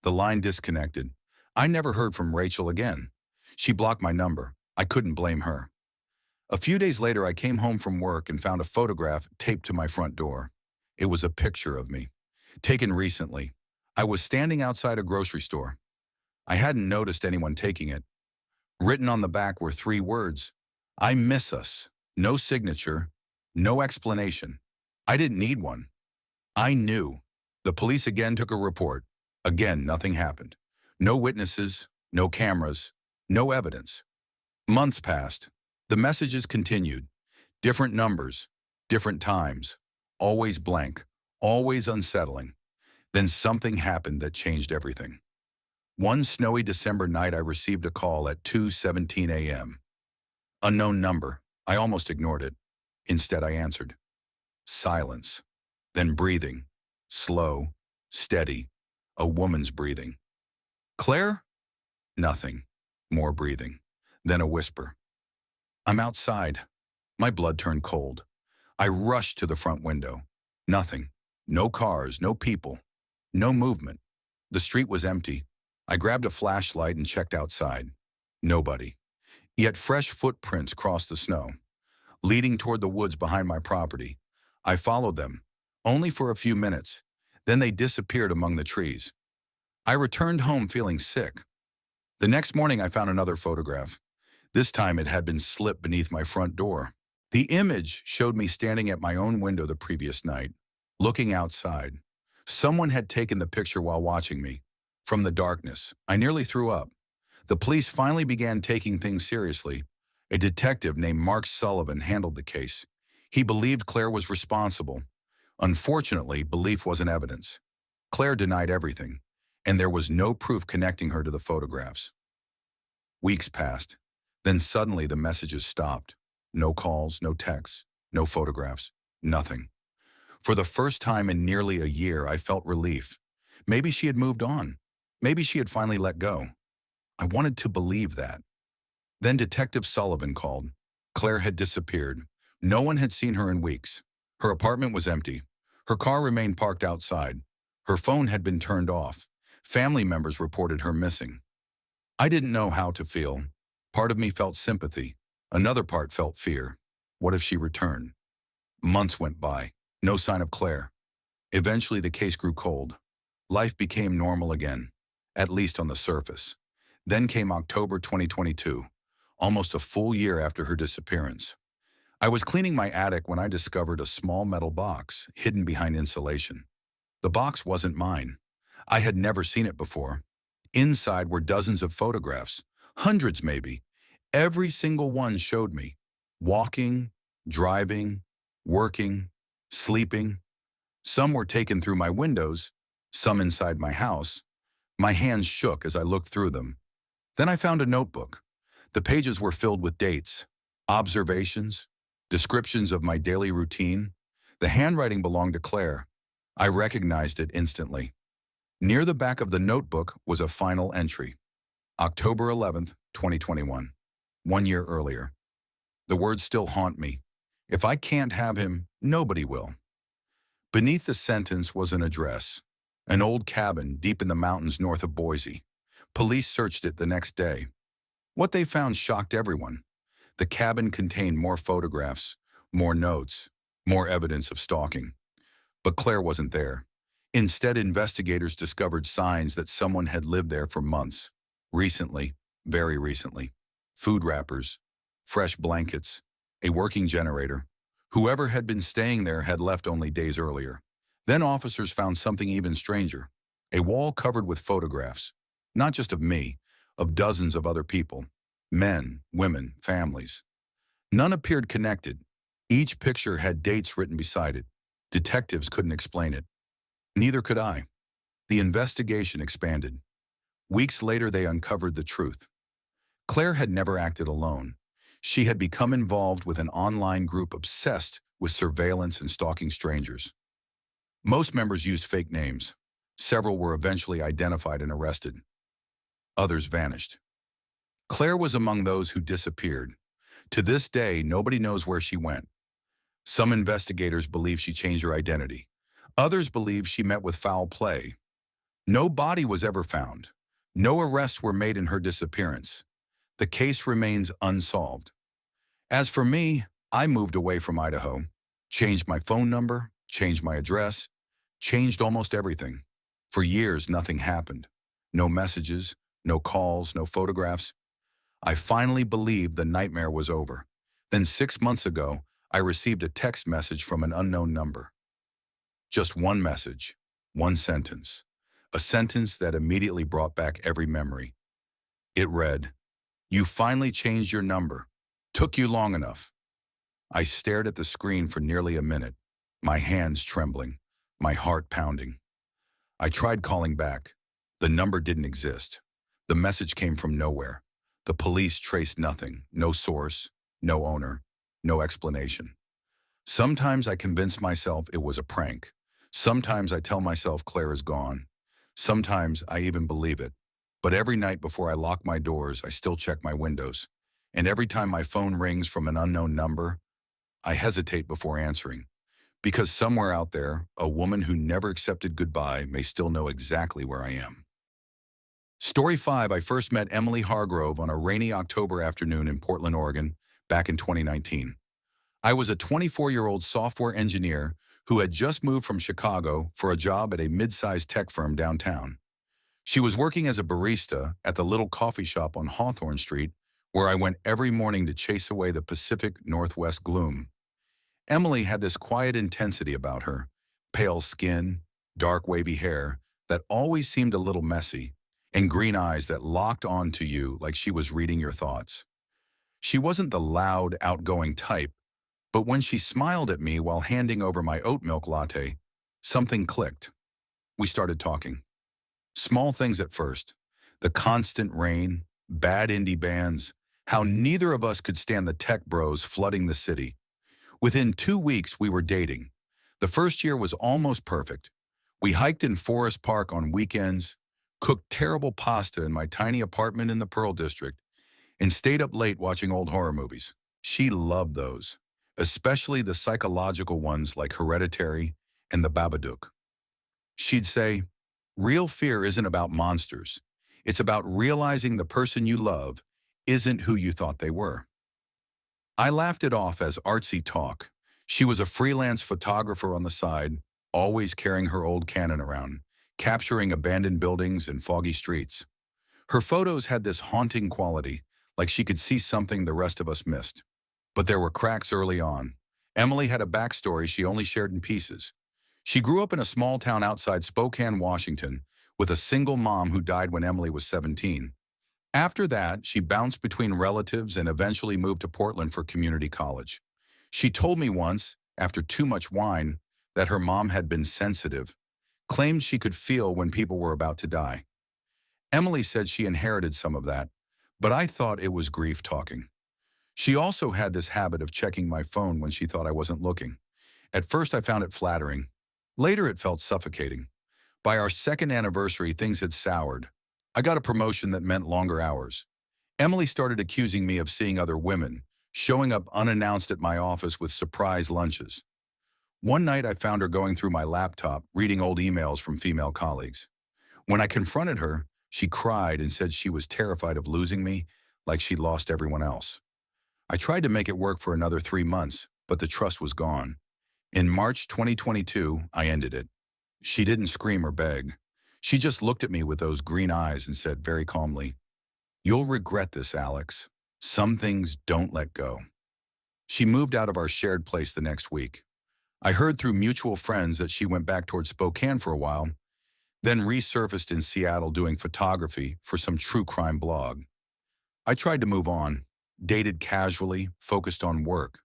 The line disconnected. I never heard from Rachel again. She blocked my number. I couldn't blame her. A few days later, I came home from work and found a photograph taped to my front door. It was a picture of me, taken recently. I was standing outside a grocery store. I hadn't noticed anyone taking it. Written on the back were 3 words: "I miss us." No signature, no explanation. I didn't need one. I knew. The police again took a report. Again, nothing happened. No witnesses, no cameras, no evidence. Months passed. The messages continued. Different numbers, different times. Always blank, always unsettling. Then something happened that changed everything. One snowy December night, I received a call at 2:17 a.m. Unknown number. I almost ignored it. Instead, I answered. Silence. Then breathing. Slow, steady. A woman's breathing. "Claire?" Nothing. More breathing. Then a whisper. "I'm outside." My blood turned cold. I rushed to the front window. Nothing. No cars, no people, no movement. The street was empty. I grabbed a flashlight and checked outside. Nobody. Yet fresh footprints crossed the snow, leading toward the woods behind my property. I followed them, only for a few minutes. Then they disappeared among the trees. I returned home feeling sick. The next morning, I found another photograph. This time it had been slipped beneath my front door. The image showed me standing at my own window the previous night, looking outside. Someone had taken the picture while watching me. From the darkness, I nearly threw up. The police finally began taking things seriously. A detective named Mark Sullivan handled the case. He believed Claire was responsible. Unfortunately, belief wasn't evidence. Claire denied everything, and there was no proof connecting her to the photographs. Weeks passed. Then suddenly the messages stopped. No calls, no texts, no photographs, nothing. For the first time in nearly a year, I felt relief. Maybe she had moved on. Maybe she had finally let go. I wanted to believe that. Then Detective Sullivan called. Claire had disappeared. No one had seen her in weeks. Her apartment was empty. Her car remained parked outside. Her phone had been turned off. Family members reported her missing. I didn't know how to feel. Part of me felt sympathy. Another part felt fear. What if she returned? Months went by. No sign of Claire. Eventually, the case grew cold. Life became normal again, at least on the surface. Then came October 2022, almost a full year after her disappearance. I was cleaning my attic when I discovered a small metal box hidden behind insulation. The box wasn't mine. I had never seen it before. Inside were dozens of photographs, hundreds maybe. Every single one showed me walking, driving, working, sleeping. Some were taken through my windows, some inside my house. My hands shook as I looked through them. Then I found a notebook. The pages were filled with dates, observations, descriptions of my daily routine. The handwriting belonged to Claire. I recognized it instantly. Near the back of the notebook was a final entry. October 11th, 2021. 1 year earlier. The words still haunt me. If I can't have him, nobody will. Beneath the sentence was an address. An old cabin deep in the mountains north of Boise. Police searched it the next day. What they found shocked everyone. The cabin contained more photographs, more notes, more evidence of stalking. But Claire wasn't there. Instead, investigators discovered signs that someone had lived there for months. Recently, very recently. Food wrappers, fresh blankets, a working generator. Whoever had been staying there had left only days earlier. Then officers found something even stranger. A wall covered with photographs. Not just of me, of dozens of other people. Men, women, families. None appeared connected. Each picture had dates written beside it. Detectives couldn't explain it. Neither could I. The investigation expanded. Weeks later, they uncovered the truth. Claire had never acted alone. She had become involved with an online group obsessed with surveillance and stalking strangers. Most members used fake names. Several were eventually identified and arrested. Others vanished. Claire was among those who disappeared. To this day, nobody knows where she went. Some investigators believe she changed her identity. Others believe she met with foul play. No body was ever found. No arrests were made in her disappearance. The case remains unsolved. As for me, I moved away from Idaho, changed my phone number, changed my address, changed almost everything. For years, nothing happened. No messages, no calls, no photographs. I finally believed the nightmare was over. Then 6 months ago, I received a text message from an unknown number. Just one message, one sentence. A sentence that immediately brought back every memory. It read, "You finally changed your number. Took you long enough." I stared at the screen for nearly a minute, my hands trembling, my heart pounding. I tried calling back. The number didn't exist. The message came from nowhere. The police traced nothing, no source, no owner, no explanation. Sometimes I convince myself it was a prank. Sometimes I tell myself Claire is gone. Sometimes I even believe it. But every night before I lock my doors, I still check my windows. And every time my phone rings from an unknown number, I hesitate before answering. Because somewhere out there, a woman who never accepted goodbye may still know exactly where I am. Story 5. I first met Emily Hargrove on a rainy October afternoon in Portland, Oregon, back in 2019. I was a 24-year-old software engineer who had just moved from Chicago for a job at a mid-sized tech firm downtown. She was working as a barista at the little coffee shop on Hawthorne Street, where I went every morning to chase away the Pacific Northwest gloom. Emily had this quiet intensity about her, pale skin, dark wavy hair that always seemed a little messy, and green eyes that locked on to you like she was reading your thoughts. She wasn't the loud, outgoing type, but when she smiled at me while handing over my oat milk latte, something clicked. We started talking. Small things at first. The constant rain, bad indie bands, how neither of us could stand the tech bros flooding the city. Within 2 weeks, we were dating. The first year was almost perfect. We hiked in Forest Park on weekends, cooked terrible pasta in my tiny apartment in the Pearl District, and stayed up late watching old horror movies. She loved those, especially the psychological ones like Hereditary and The Babadook. She'd say, "Real fear isn't about monsters. It's about realizing the person you love isn't who you thought they were." I laughed it off as artsy talk. She was a freelance photographer on the side, always carrying her old Canon around, capturing abandoned buildings and foggy streets. Her photos had this haunting quality, like she could see something the rest of us missed. But there were cracks early on. Emily had a backstory she only shared in pieces. She grew up in a small town outside Spokane, Washington, with a single mom who died when Emily was 17. After that, she bounced between relatives and eventually moved to Portland for community college. She told me once, after too much wine, that her mom had been sensitive, claimed she could feel when people were about to die. Emily said she inherited some of that, but I thought it was grief talking. She also had this habit of checking my phone when she thought I wasn't looking. At first I found it flattering. Later it felt suffocating. By our second anniversary, things had soured. I got a promotion that meant longer hours. Emily started accusing me of seeing other women, showing up unannounced at my office with surprise lunches. One night I found her going through my laptop, reading old emails from female colleagues. When I confronted her, she cried and said she was terrified of losing me, like she'd lost everyone else. I tried to make it work for another 3 months, but the trust was gone. In March 2022, I ended it. She didn't scream or beg. She just looked at me with those green eyes and said very calmly, "You'll regret this, Alex. Some things don't let go." She moved out of our shared place the next week. I heard through mutual friends that she went back towards Spokane for a while, then resurfaced in Seattle doing photography for some true crime blog. I tried to move on, dated casually, focused on work.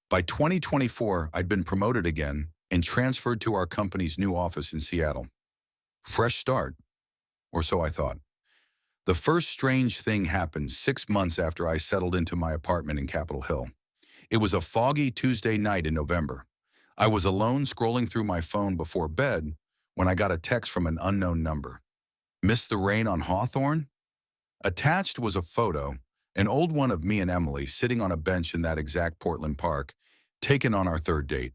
By 2024, I'd been promoted again and transferred to our company's new office in Seattle. Fresh start, or so I thought. The first strange thing happened 6 months after I settled into my apartment in Capitol Hill. It was a foggy Tuesday night in November. I was alone scrolling through my phone before bed when I got a text from an unknown number. "Missed the rain on Hawthorne?" Attached was a photo, an old one of me and Emily sitting on a bench in that exact Portland park, taken on our third date.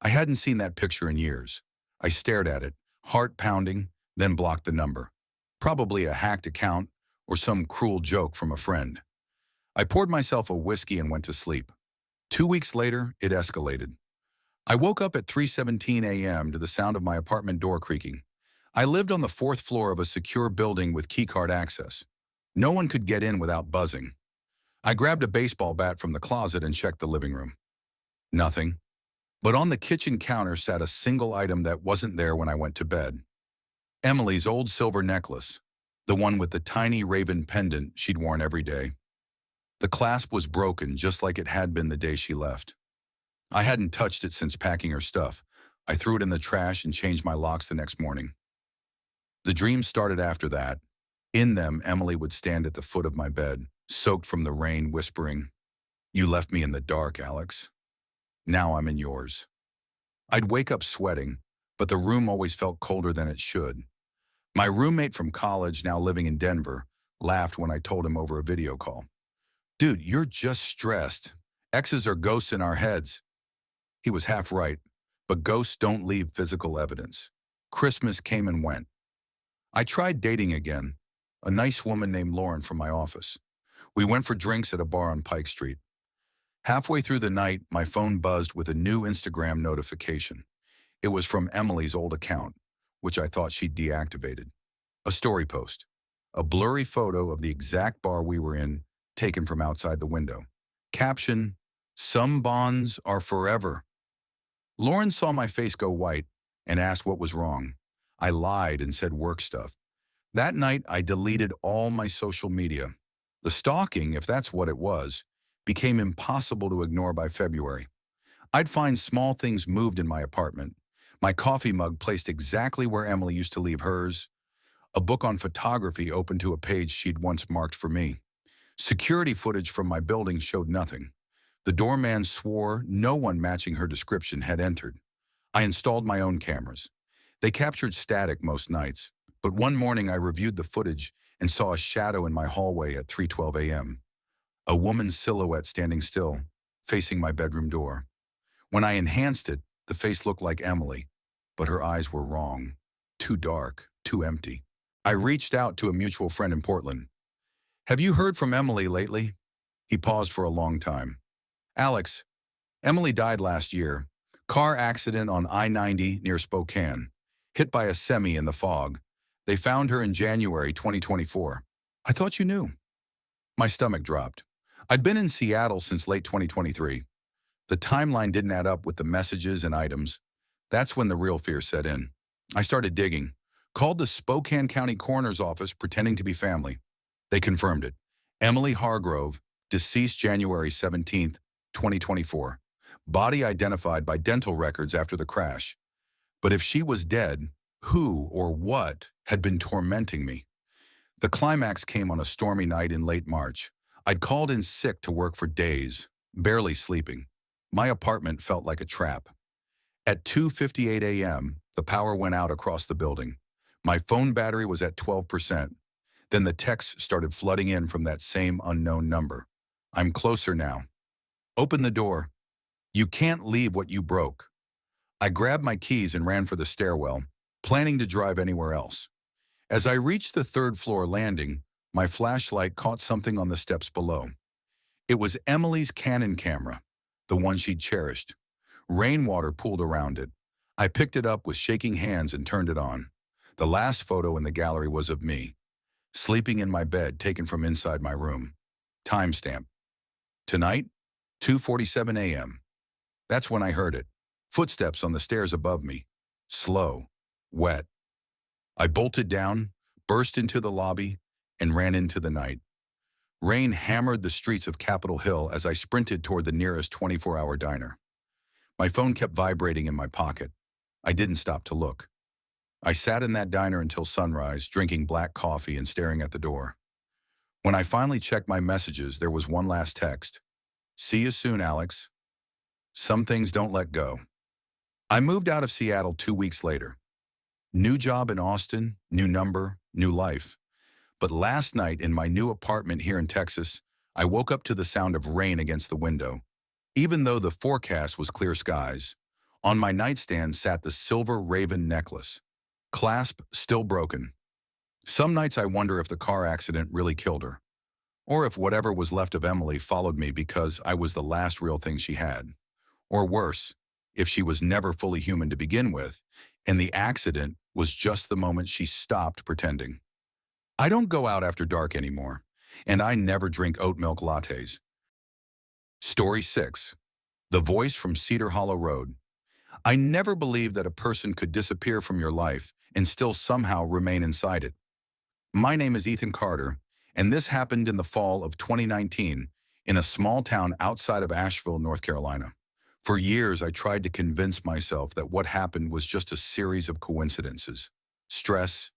I hadn't seen that picture in years. I stared at it, heart pounding, then blocked the number. Probably a hacked account or some cruel joke from a friend. I poured myself a whiskey and went to sleep. 2 weeks later, it escalated. I woke up at 3:17 a.m. to the sound of my apartment door creaking. I lived on the fourth floor of a secure building with keycard access. No one could get in without buzzing. I grabbed a baseball bat from the closet and checked the living room. Nothing. But on the kitchen counter sat a single item that wasn't there when I went to bed. Emily's old silver necklace, the one with the tiny raven pendant she'd worn every day. The clasp was broken just like it had been the day she left. I hadn't touched it since packing her stuff. I threw it in the trash and changed my locks the next morning. The dreams started after that. In them, Emily would stand at the foot of my bed, soaked from the rain, whispering, "You left me in the dark, Alex. Now I'm in yours." I'd wake up sweating, but the room always felt colder than it should. My roommate from college, now living in Denver, laughed when I told him over a video call. "Dude, you're just stressed. Exes are ghosts in our heads." He was half right, but ghosts don't leave physical evidence. Christmas came and went. I tried dating again, a nice woman named Lauren from my office. We went for drinks at a bar on Pike Street. Halfway through the night, my phone buzzed with a new Instagram notification. It was from Emily's old account, which I thought she'd deactivated. A story post. A blurry photo of the exact bar we were in, taken from outside the window. Caption, "Some bonds are forever." Lauren saw my face go white and asked what was wrong. I lied and said work stuff. That night, I deleted all my social media. The stalking, if that's what it was, became impossible to ignore by February. I'd find small things moved in my apartment. My coffee mug placed exactly where Emily used to leave hers. A book on photography opened to a page she'd once marked for me. Security footage from my building showed nothing. The doorman swore no one matching her description had entered. I installed my own cameras. They captured static most nights, but one morning I reviewed the footage and saw a shadow in my hallway at 3:12 a.m. A woman's silhouette standing still, facing my bedroom door. When I enhanced it, the face looked like Emily, but her eyes were wrong. Too dark, too empty. I reached out to a mutual friend in Portland. "Have you heard from Emily lately?" He paused for a long time. "Alex, Emily died last year. Car accident on I-90 near Spokane. Hit by a semi in the fog. They found her in January 2024. I thought you knew." My stomach dropped. I'd been in Seattle since late 2023. The timeline didn't add up with the messages and items. That's when the real fear set in. I started digging. Called the Spokane County Coroner's Office pretending to be family. They confirmed it. Emily Hargrove, deceased January 17th, 2024. Body identified by dental records after the crash. But if she was dead, who or what had been tormenting me? The climax came on a stormy night in late March. I'd called in sick to work for days, barely sleeping. My apartment felt like a trap. At 2:58 a.m., the power went out across the building. My phone battery was at 12%. Then the texts started flooding in from that same unknown number. I'm closer now. Open the door. You can't leave what you broke. I grabbed my keys and ran for the stairwell, planning to drive anywhere else. As I reached the third-floor landing, my flashlight caught something on the steps below. It was Emily's Canon camera, the one she'd cherished. Rainwater pooled around it. I picked it up with shaking hands and turned it on. The last photo in the gallery was of me, sleeping in my bed taken from inside my room. Timestamp. Tonight, 2:47 a.m. That's when I heard it. Footsteps on the stairs above me. Slow. Wet. I bolted down, burst into the lobby, and ran into the night. Rain hammered the streets of Capitol Hill as I sprinted toward the nearest 24-hour diner. My phone kept vibrating in my pocket. I didn't stop to look. I sat in that diner until sunrise, drinking black coffee and staring at the door. When I finally checked my messages, there was one last text. See you soon, Alex. Some things don't let go. I moved out of Seattle 2 weeks later. New job in Austin, new number, new life. But last night in my new apartment here in Texas, I woke up to the sound of rain against the window. Even though the forecast was clear skies, on my nightstand sat the silver raven necklace. Clasp still broken. Some nights I wonder if the car accident really killed her, or if whatever was left of Emily followed me because I was the last real thing she had. Or worse, if she was never fully human to begin with, and the accident was just the moment she stopped pretending. I don't go out after dark anymore, and I never drink oat milk lattes. Story 6. The Voice from Cedar Hollow Road. I never believed that a person could disappear from your life and still somehow remain inside it. My name is Ethan Carter, and this happened in the fall of 2019 in a small town outside of Asheville, North Carolina. For years, I tried to convince myself that what happened was just a series of coincidences. Stress,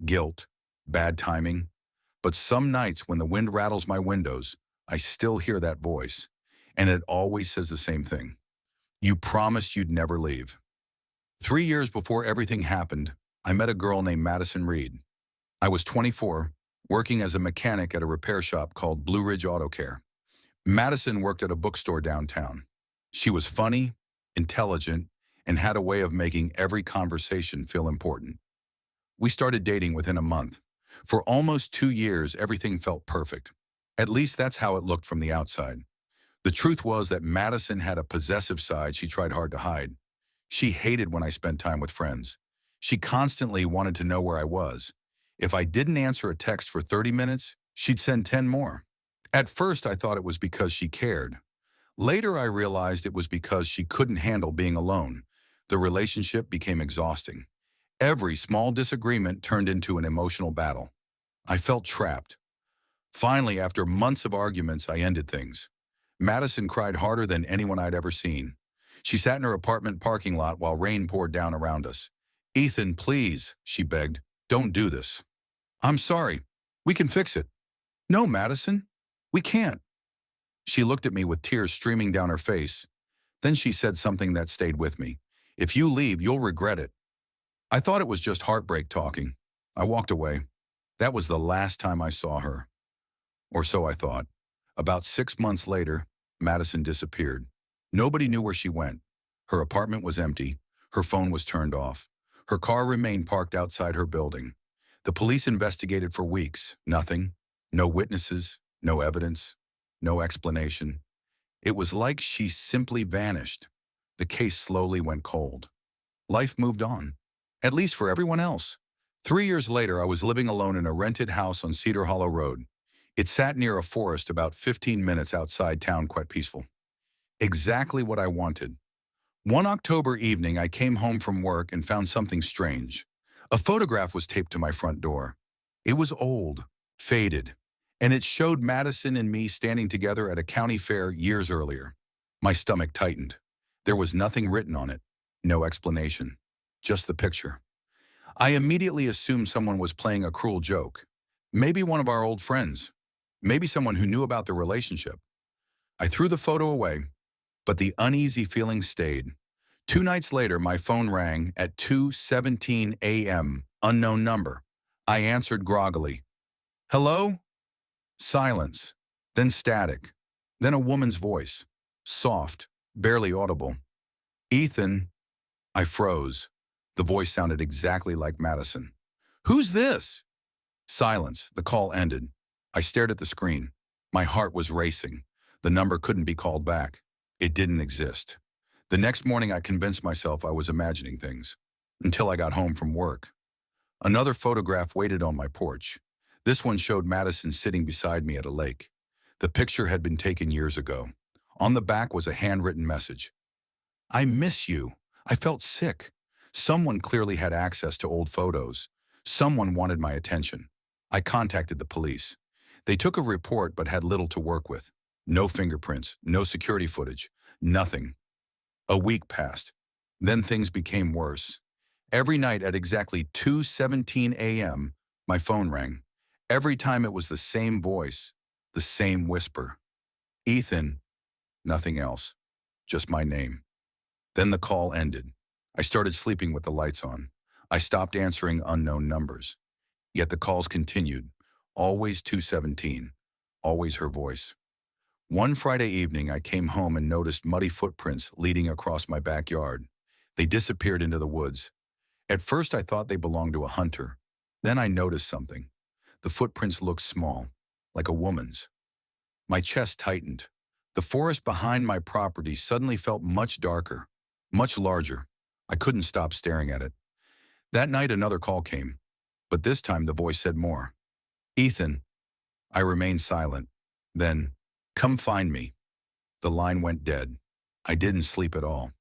guilt, bad timing. But some nights when the wind rattles my windows, I still hear that voice, and it always says the same thing. You promised you'd never leave. 3 years before everything happened, I met a girl named Madison Reed. I was 24, working as a mechanic at a repair shop called Blue Ridge Auto Care. Madison worked at a bookstore downtown. She was funny, intelligent, and had a way of making every conversation feel important. We started dating within a month. For almost 2 years, everything felt perfect. At least that's how it looked from the outside. The truth was that Madison had a possessive side she tried hard to hide. She hated when I spent time with friends. She constantly wanted to know where I was. If I didn't answer a text for 30 minutes, she'd send 10 more. At first, I thought it was because she cared. Later, I realized it was because she couldn't handle being alone. The relationship became exhausting. Every small disagreement turned into an emotional battle. I felt trapped. Finally, after months of arguments, I ended things. Madison cried harder than anyone I'd ever seen. She sat in her apartment parking lot while rain poured down around us. Ethan, please, she begged, don't do this. I'm sorry. We can fix it. No, Madison, we can't. She looked at me with tears streaming down her face. Then she said something that stayed with me. If you leave, you'll regret it. I thought it was just heartbreak talking. I walked away. That was the last time I saw her. Or so I thought. About 6 months later, Madison disappeared. Nobody knew where she went. Her apartment was empty. Her phone was turned off. Her car remained parked outside her building. The police investigated for weeks. Nothing. No witnesses. No evidence. No explanation. It was like she simply vanished. The case slowly went cold. Life moved on. At least for everyone else. 3 years later, I was living alone in a rented house on Cedar Hollow Road. It sat near a forest about 15 minutes outside town, quite peaceful. Exactly what I wanted. One October evening, I came home from work and found something strange. A photograph was taped to my front door. It was old, faded, and it showed Madison and me standing together at a county fair years earlier. My stomach tightened. There was nothing written on it, no explanation, just the picture. I immediately assumed someone was playing a cruel joke. Maybe one of our old friends. Maybe someone who knew about the relationship. I threw the photo away, but the uneasy feeling stayed. 2 nights later, my phone rang at 2:17 a.m. Unknown number. I answered groggily. Hello? Silence. Then static. Then a woman's voice. Soft, barely audible. Ethan. I froze. The voice sounded exactly like Madison. Who's this? Silence. The call ended. I stared at the screen. My heart was racing. The number couldn't be called back. It didn't exist. The next morning, I convinced myself I was imagining things, until I got home from work. Another photograph waited on my porch. This one showed Madison sitting beside me at a lake. The picture had been taken years ago. On the back was a handwritten message. I miss you. I felt sick. Someone clearly had access to old photos. Someone wanted my attention. I contacted the police. They took a report but had little to work with. No fingerprints, no security footage, nothing. A week passed. Then things became worse. Every night at exactly 2:17 a.m., my phone rang. Every time it was the same voice, the same whisper. Ethan. Nothing else. Just my name. Then the call ended. I started sleeping with the lights on. I stopped answering unknown numbers. Yet the calls continued. Always 2:17. Always her voice. One Friday evening, I came home and noticed muddy footprints leading across my backyard. They disappeared into the woods. At first, I thought they belonged to a hunter. Then I noticed something. The footprints looked small, like a woman's. My chest tightened. The forest behind my property suddenly felt much darker, much larger. I couldn't stop staring at it. That night, another call came, but this time the voice said more. Ethan. I remained silent. Then, come find me. The line went dead. I didn't sleep at all.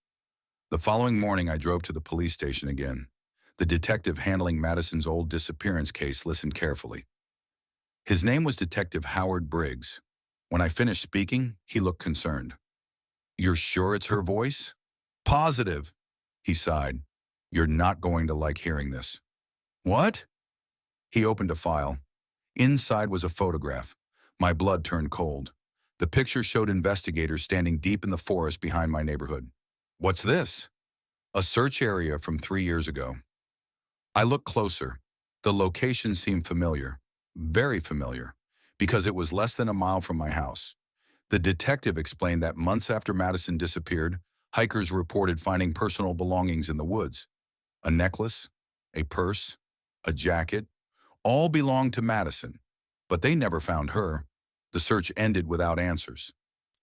The following morning, I drove to the police station again. The detective handling Madison's old disappearance case listened carefully. His name was Detective Howard Briggs. When I finished speaking, he looked concerned. You're sure it's her voice? Positive, he sighed. You're not going to like hearing this. What? He opened a file. Inside was a photograph. My blood turned cold. The picture showed investigators standing deep in the forest behind my neighborhood. What's this? A search area from 3 years ago. I looked closer. The location seemed familiar, very familiar, because it was less than a mile from my house. The detective explained that months after Madison disappeared, hikers reported finding personal belongings in the woods. A necklace, a purse, a jacket, all belonged to Madison, but they never found her. The search ended without answers.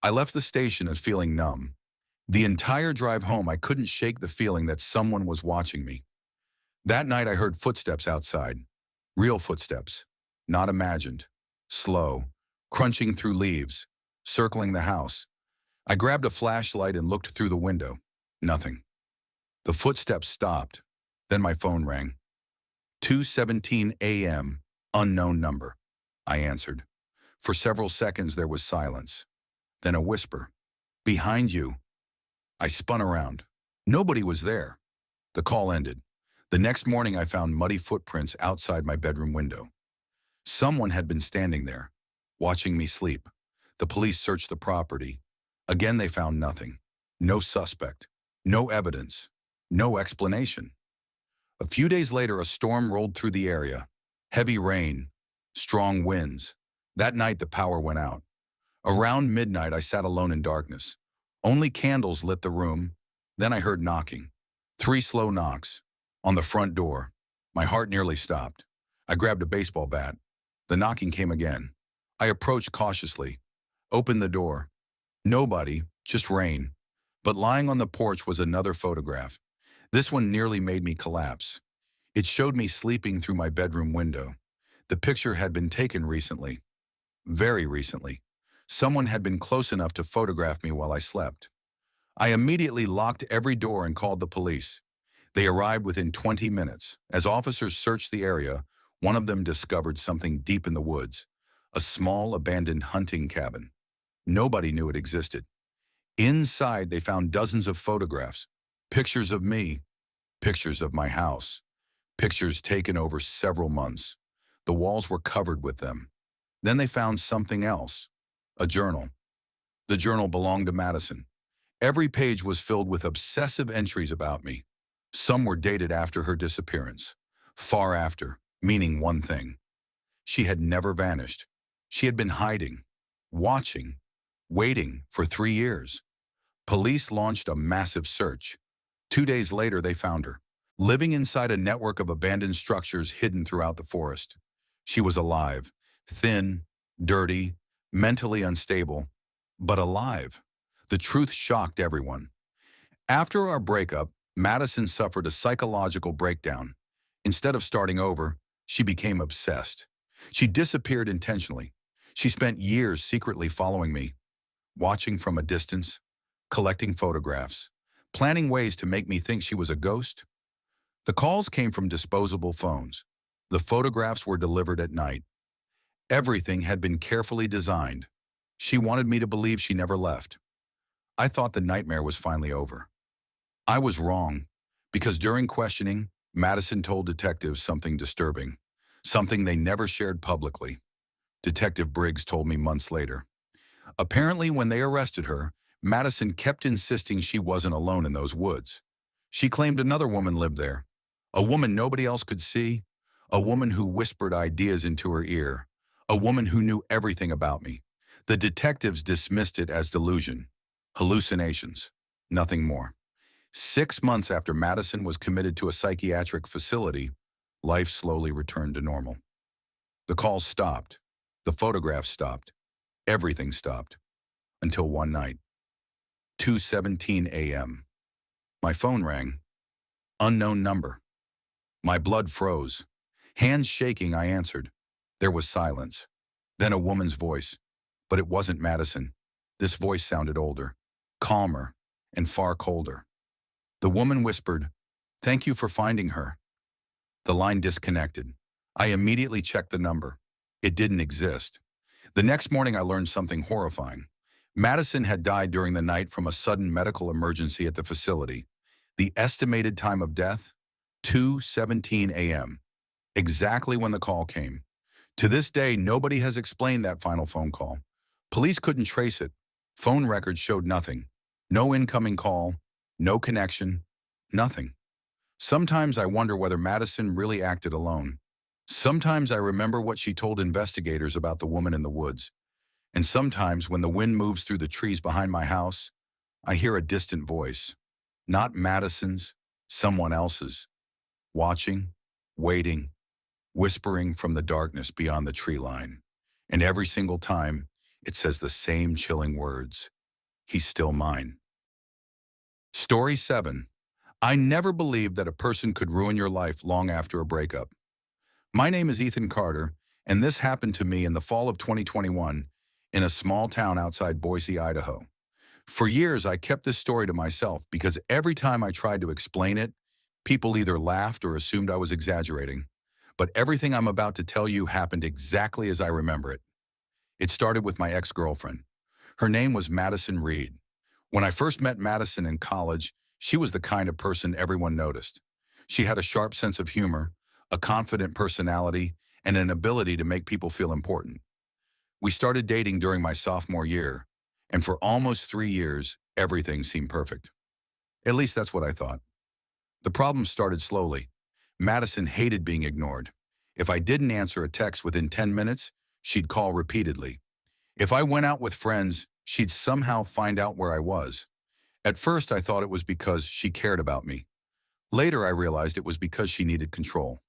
I left the station as feeling numb. The entire drive home, I couldn't shake the feeling that someone was watching me. That night, I heard footsteps outside. Real footsteps, not imagined. Slow, crunching through leaves, circling the house. I grabbed a flashlight and looked through the window. Nothing. The footsteps stopped. Then my phone rang. 2:17 a.m., unknown number. I answered. For several seconds, there was silence. Then a whisper. Behind you. I spun around. Nobody was there. The call ended. The next morning, I found muddy footprints outside my bedroom window. Someone had been standing there, watching me sleep. The police searched the property. Again, they found nothing. No suspect. No evidence. No explanation. A few days later, a storm rolled through the area. Heavy rain. Strong winds. That night, the power went out. Around midnight, I sat alone in darkness. Only candles lit the room. Then I heard knocking. 3 slow knocks. On the front door. My heart nearly stopped. I grabbed a baseball bat. The knocking came again. I approached cautiously. Opened the door. Nobody, just rain. But lying on the porch was another photograph. This one nearly made me collapse. It showed me sleeping through my bedroom window. The picture had been taken recently. Very recently. Someone had been close enough to photograph me while I slept. I immediately locked every door and called the police. They arrived within 20 minutes. As officers searched the area, one of them discovered something deep in the woods, a small abandoned hunting cabin. Nobody knew it existed. Inside, they found dozens of photographs, pictures of me, pictures of my house, pictures taken over several months. The walls were covered with them. Then they found something else, a journal. The journal belonged to Madison. Every page was filled with obsessive entries about me. Some were dated after her disappearance. Far after, meaning one thing. She had never vanished. She had been hiding, watching, waiting for 3 years. Police launched a massive search. 2 days later, they found her, living inside a network of abandoned structures hidden throughout the forest. She was alive, thin, dirty, mentally unstable, but alive. The truth shocked everyone. After our breakup, Madison suffered a psychological breakdown. Instead of starting over, she became obsessed. She disappeared intentionally. She spent years secretly following me, watching from a distance, collecting photographs, planning ways to make me think she was a ghost. The calls came from disposable phones. The photographs were delivered at night. Everything had been carefully designed. She wanted me to believe she never left. I thought the nightmare was finally over. I was wrong, because during questioning, Madison told detectives something disturbing, something they never shared publicly. Detective Briggs told me months later. Apparently, when they arrested her, Madison kept insisting she wasn't alone in those woods. She claimed another woman lived there, a woman nobody else could see, a woman who whispered ideas into her ear, a woman who knew everything about me. The detectives dismissed it as delusion, hallucinations, nothing more. 6 months after Madison was committed to a psychiatric facility, life slowly returned to normal. The calls stopped. The photographs stopped. Everything stopped. Until one night, 2:17 a.m. My phone rang. Unknown number. My blood froze. Hands shaking, I answered. There was silence. Then a woman's voice. But it wasn't Madison. This voice sounded older, calmer, and far colder. The woman whispered, "Thank you for finding her." The line disconnected. I immediately checked the number. It didn't exist. The next morning, I learned something horrifying. Madison had died during the night from a sudden medical emergency at the facility. The estimated time of death? 2:17 a.m. Exactly when the call came. To this day, nobody has explained that final phone call. Police couldn't trace it. Phone records showed nothing. No incoming call, no connection, nothing. Sometimes I wonder whether Madison really acted alone. Sometimes I remember what she told investigators about the woman in the woods. And sometimes when the wind moves through the trees behind my house, I hear a distant voice. Not Madison's, someone else's. Watching, waiting, whispering from the darkness beyond the tree line. And every single time, it says the same chilling words. He's still mine. Story 7. I never believed that a person could ruin your life long after a breakup. My name is Ethan Carter, and this happened to me in the fall of 2021 in a small town outside Boise, Idaho. For years, I kept this story to myself because every time I tried to explain it, people either laughed or assumed I was exaggerating. But everything I'm about to tell you happened exactly as I remember it. It started with my ex-girlfriend. Her name was Madison Reed. When I first met Madison in college, she was the kind of person everyone noticed. She had a sharp sense of humor, a confident personality, and an ability to make people feel important. We started dating during my sophomore year, and for almost 3 years, everything seemed perfect. At least that's what I thought. The problem started slowly. Madison hated being ignored. If I didn't answer a text within 10 minutes, she'd call repeatedly. If I went out with friends, she'd somehow find out where I was. At first, I thought it was because she cared about me. Later, I realized it was because she needed control.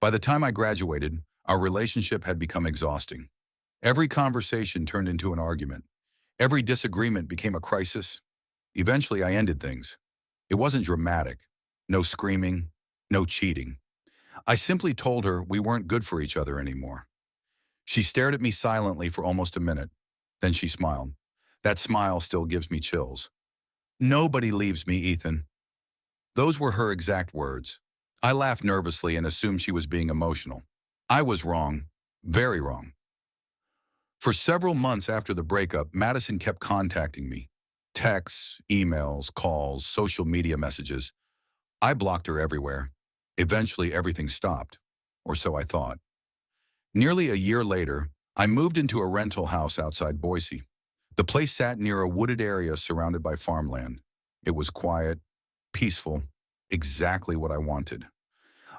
By the time I graduated, our relationship had become exhausting. Every conversation turned into an argument. Every disagreement became a crisis. Eventually, I ended things. It wasn't dramatic. No screaming, no cheating. I simply told her we weren't good for each other anymore. She stared at me silently for almost a minute. Then she smiled. That smile still gives me chills. "Nobody leaves me, Ethan." Those were her exact words. I laughed nervously and assumed she was being emotional. I was wrong, very wrong. For several months after the breakup, Madison kept contacting me. Texts, emails, calls, social media messages. I blocked her everywhere. Eventually, everything stopped, or so I thought. Nearly a year later, I moved into a rental house outside Boise. The place sat near a wooded area surrounded by farmland. It was quiet, peaceful, exactly what I wanted.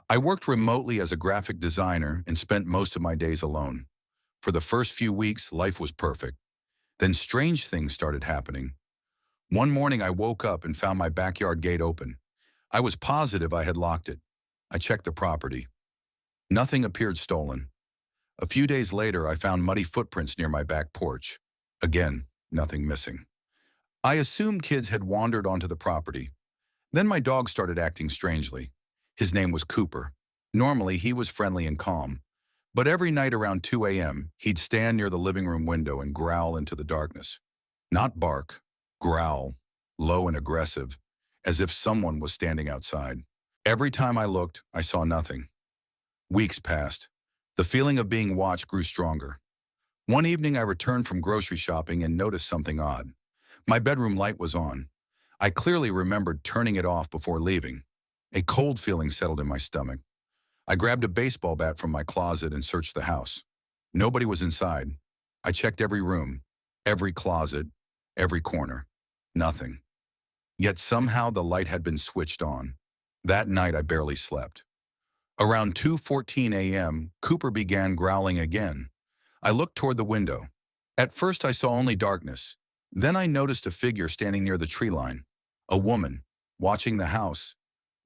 I worked remotely as a graphic designer and spent most of my days alone. For the first few weeks, life was perfect. Then strange things started happening. One morning I woke up and found my backyard gate open. I was positive I had locked it. I checked the property. Nothing appeared stolen. A few days later, I found muddy footprints near my back porch. Again, nothing missing. I assumed kids had wandered onto the property. Then my dog started acting strangely. His name was Cooper. Normally, he was friendly and calm. But every night around 2 a.m., he'd stand near the living room window and growl into the darkness. Not bark, growl, low and aggressive, as if someone was standing outside. Every time I looked, I saw nothing. Weeks passed. The feeling of being watched grew stronger. One evening I returned from grocery shopping and noticed something odd. My bedroom light was on. I clearly remembered turning it off before leaving. A cold feeling settled in my stomach. I grabbed a baseball bat from my closet and searched the house. Nobody was inside. I checked every room, every closet, every corner. Nothing. Yet somehow the light had been switched on. That night I barely slept. Around 2:14 a.m., Cooper began growling again. I looked toward the window. At first I saw only darkness. Then I noticed a figure standing near the tree line. A woman, watching the house.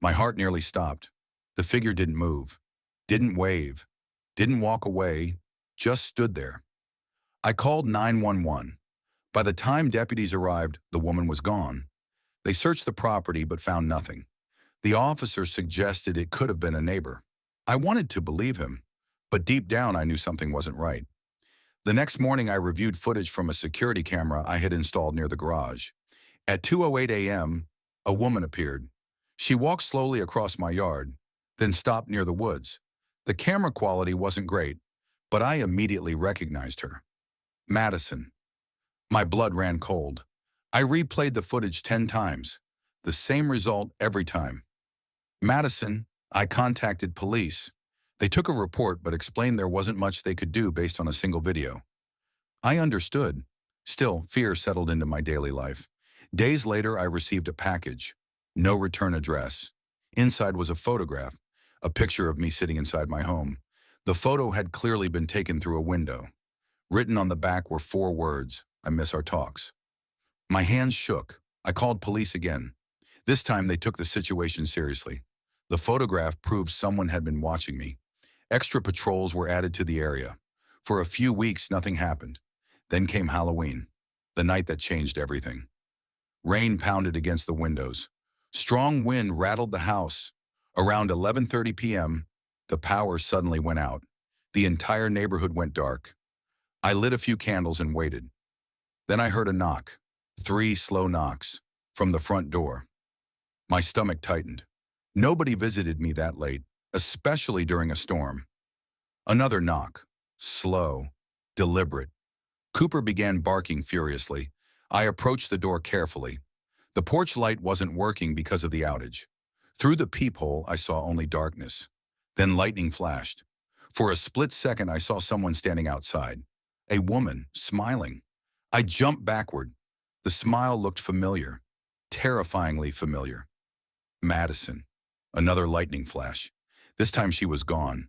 My heart nearly stopped. The figure didn't move, didn't wave, didn't walk away, just stood there. I called 911. By the time deputies arrived, the woman was gone. They searched the property but found nothing. The officer suggested it could have been a neighbor. I wanted to believe him, but deep down I knew something wasn't right. The next morning I reviewed footage from a security camera I had installed near the garage. At 2:08 a.m., a woman appeared. She walked slowly across my yard, then stopped near the woods. The camera quality wasn't great, but I immediately recognized her. Madison. My blood ran cold. I replayed the footage 10 times. The same result every time. Madison. I contacted police. They took a report but explained there wasn't much they could do based on a single video. I understood. Still, fear settled into my daily life. Days later, I received a package. No return address. Inside was a photograph, a picture of me sitting inside my home. The photo had clearly been taken through a window. Written on the back were 4 words, "I miss our talks." My hands shook. I called police again. This time they took the situation seriously. The photograph proved someone had been watching me. Extra patrols were added to the area. For a few weeks, nothing happened. Then came Halloween, the night that changed everything. Rain pounded against the windows. Strong wind rattled the house. Around 11:30 p.m., the power suddenly went out. The entire neighborhood went dark. I lit a few candles and waited. Then I heard a knock. 3 slow knocks from the front door. My stomach tightened. Nobody visited me that late, especially during a storm. Another knock. Slow, deliberate. Cooper began barking furiously. I approached the door carefully. The porch light wasn't working because of the outage. Through the peephole, I saw only darkness. Then lightning flashed. For a split second, I saw someone standing outside. A woman, smiling. I jumped backward. The smile looked familiar, terrifyingly familiar. Madison. Another lightning flash. This time she was gone.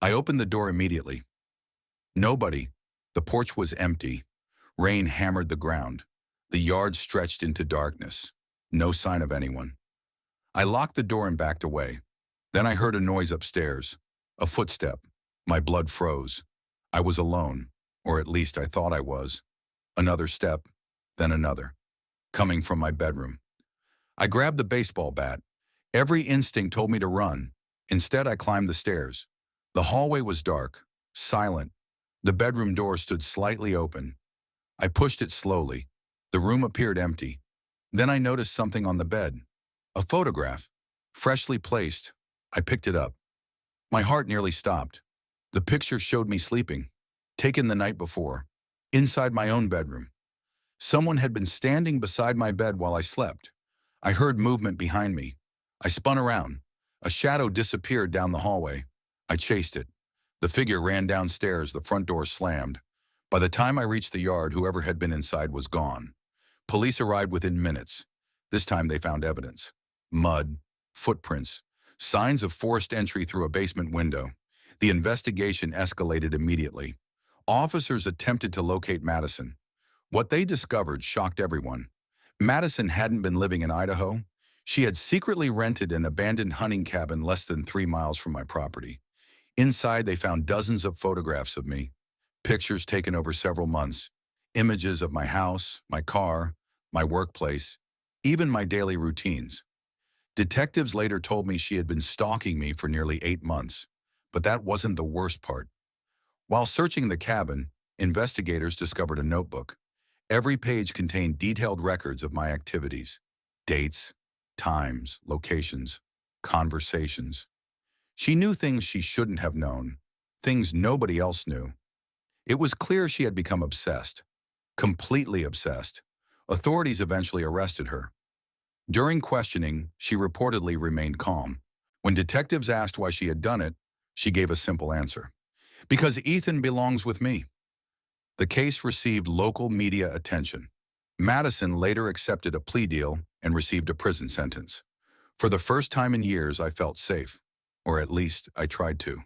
I opened the door immediately. Nobody. The porch was empty. Rain hammered the ground. The yard stretched into darkness. No sign of anyone. I locked the door and backed away. Then I heard a noise upstairs. A footstep. My blood froze. I was alone, or at least I thought I was. Another step, then another, coming from my bedroom. I grabbed the baseball bat. Every instinct told me to run. Instead, I climbed the stairs. The hallway was dark, silent. The bedroom door stood slightly open. I pushed it slowly. The room appeared empty. Then I noticed something on the bed. A photograph, freshly placed. I picked it up. My heart nearly stopped. The picture showed me sleeping, taken the night before, inside my own bedroom. Someone had been standing beside my bed while I slept. I heard movement behind me. I spun around. A shadow disappeared down the hallway. I chased it. The figure ran downstairs, the front door slammed. By the time I reached the yard, whoever had been inside was gone. Police arrived within minutes. This time they found evidence. Mud, footprints, signs of forced entry through a basement window. The investigation escalated immediately. Officers attempted to locate Madison. What they discovered shocked everyone. Madison hadn't been living in Idaho. She had secretly rented an abandoned hunting cabin less than 3 miles from my property. Inside, they found dozens of photographs of me, pictures taken over several months, images of my house, my car, my workplace, even my daily routines. Detectives later told me she had been stalking me for nearly 8 months, but that wasn't the worst part. While searching the cabin, investigators discovered a notebook. Every page contained detailed records of my activities, dates, times, locations, conversations. She knew things she shouldn't have known, things nobody else knew. It was clear she had become obsessed, completely obsessed. Authorities eventually arrested her. During questioning, she reportedly remained calm. When detectives asked why she had done it, she gave a simple answer. Because Ethan belongs with me. The case received local media attention. Madison later accepted a plea deal and received a prison sentence. For the first time in years, I felt safe, or at least I tried to.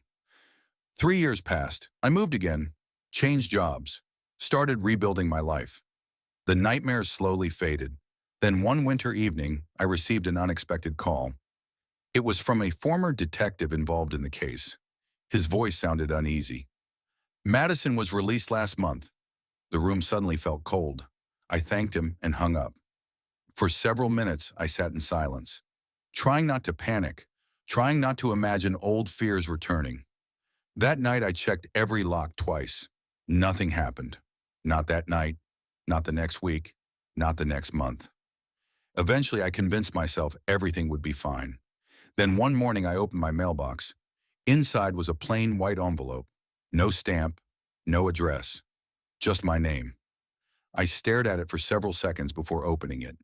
3 years passed. I moved again, changed jobs, started rebuilding my life. The nightmares slowly faded. Then one winter evening, I received an unexpected call. It was from a former detective involved in the case. His voice sounded uneasy. Madison was released last month. The room suddenly felt cold. I thanked him and hung up. For several minutes, I sat in silence, trying not to panic, trying not to imagine old fears returning. That night, I checked every lock twice. Nothing happened. Not that night, not the next week, not the next month. Eventually, I convinced myself everything would be fine. Then one morning, I opened my mailbox. Inside was a plain white envelope. No stamp, no address, just my name. I stared at it for several seconds before opening it.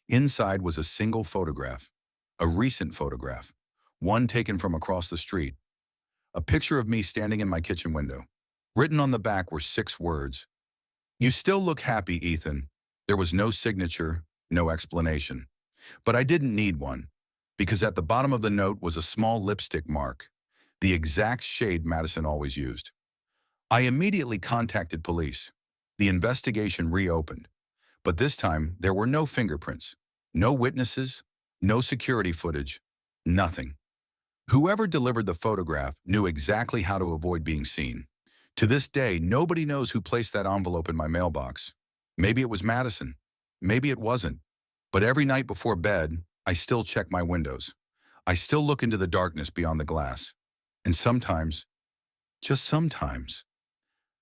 Inside was a single photograph, a recent photograph, one taken from across the street. A picture of me standing in my kitchen window. Written on the back were 6 words. "You still look happy, Ethan." There was no signature, no explanation. But I didn't need one, because at the bottom of the note was a small lipstick mark, the exact shade Madison always used. I immediately contacted police. The investigation reopened. But this time, there were no fingerprints, no witnesses, no security footage, nothing. Whoever delivered the photograph knew exactly how to avoid being seen. To this day, nobody knows who placed that envelope in my mailbox. Maybe it was Madison. Maybe it wasn't. But every night before bed, I still check my windows. I still look into the darkness beyond the glass. And sometimes, just sometimes,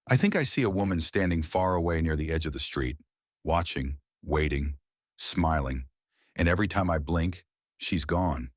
I think I see a woman standing far away near the edge of the street, watching, waiting, smiling. And every time I blink, she's gone.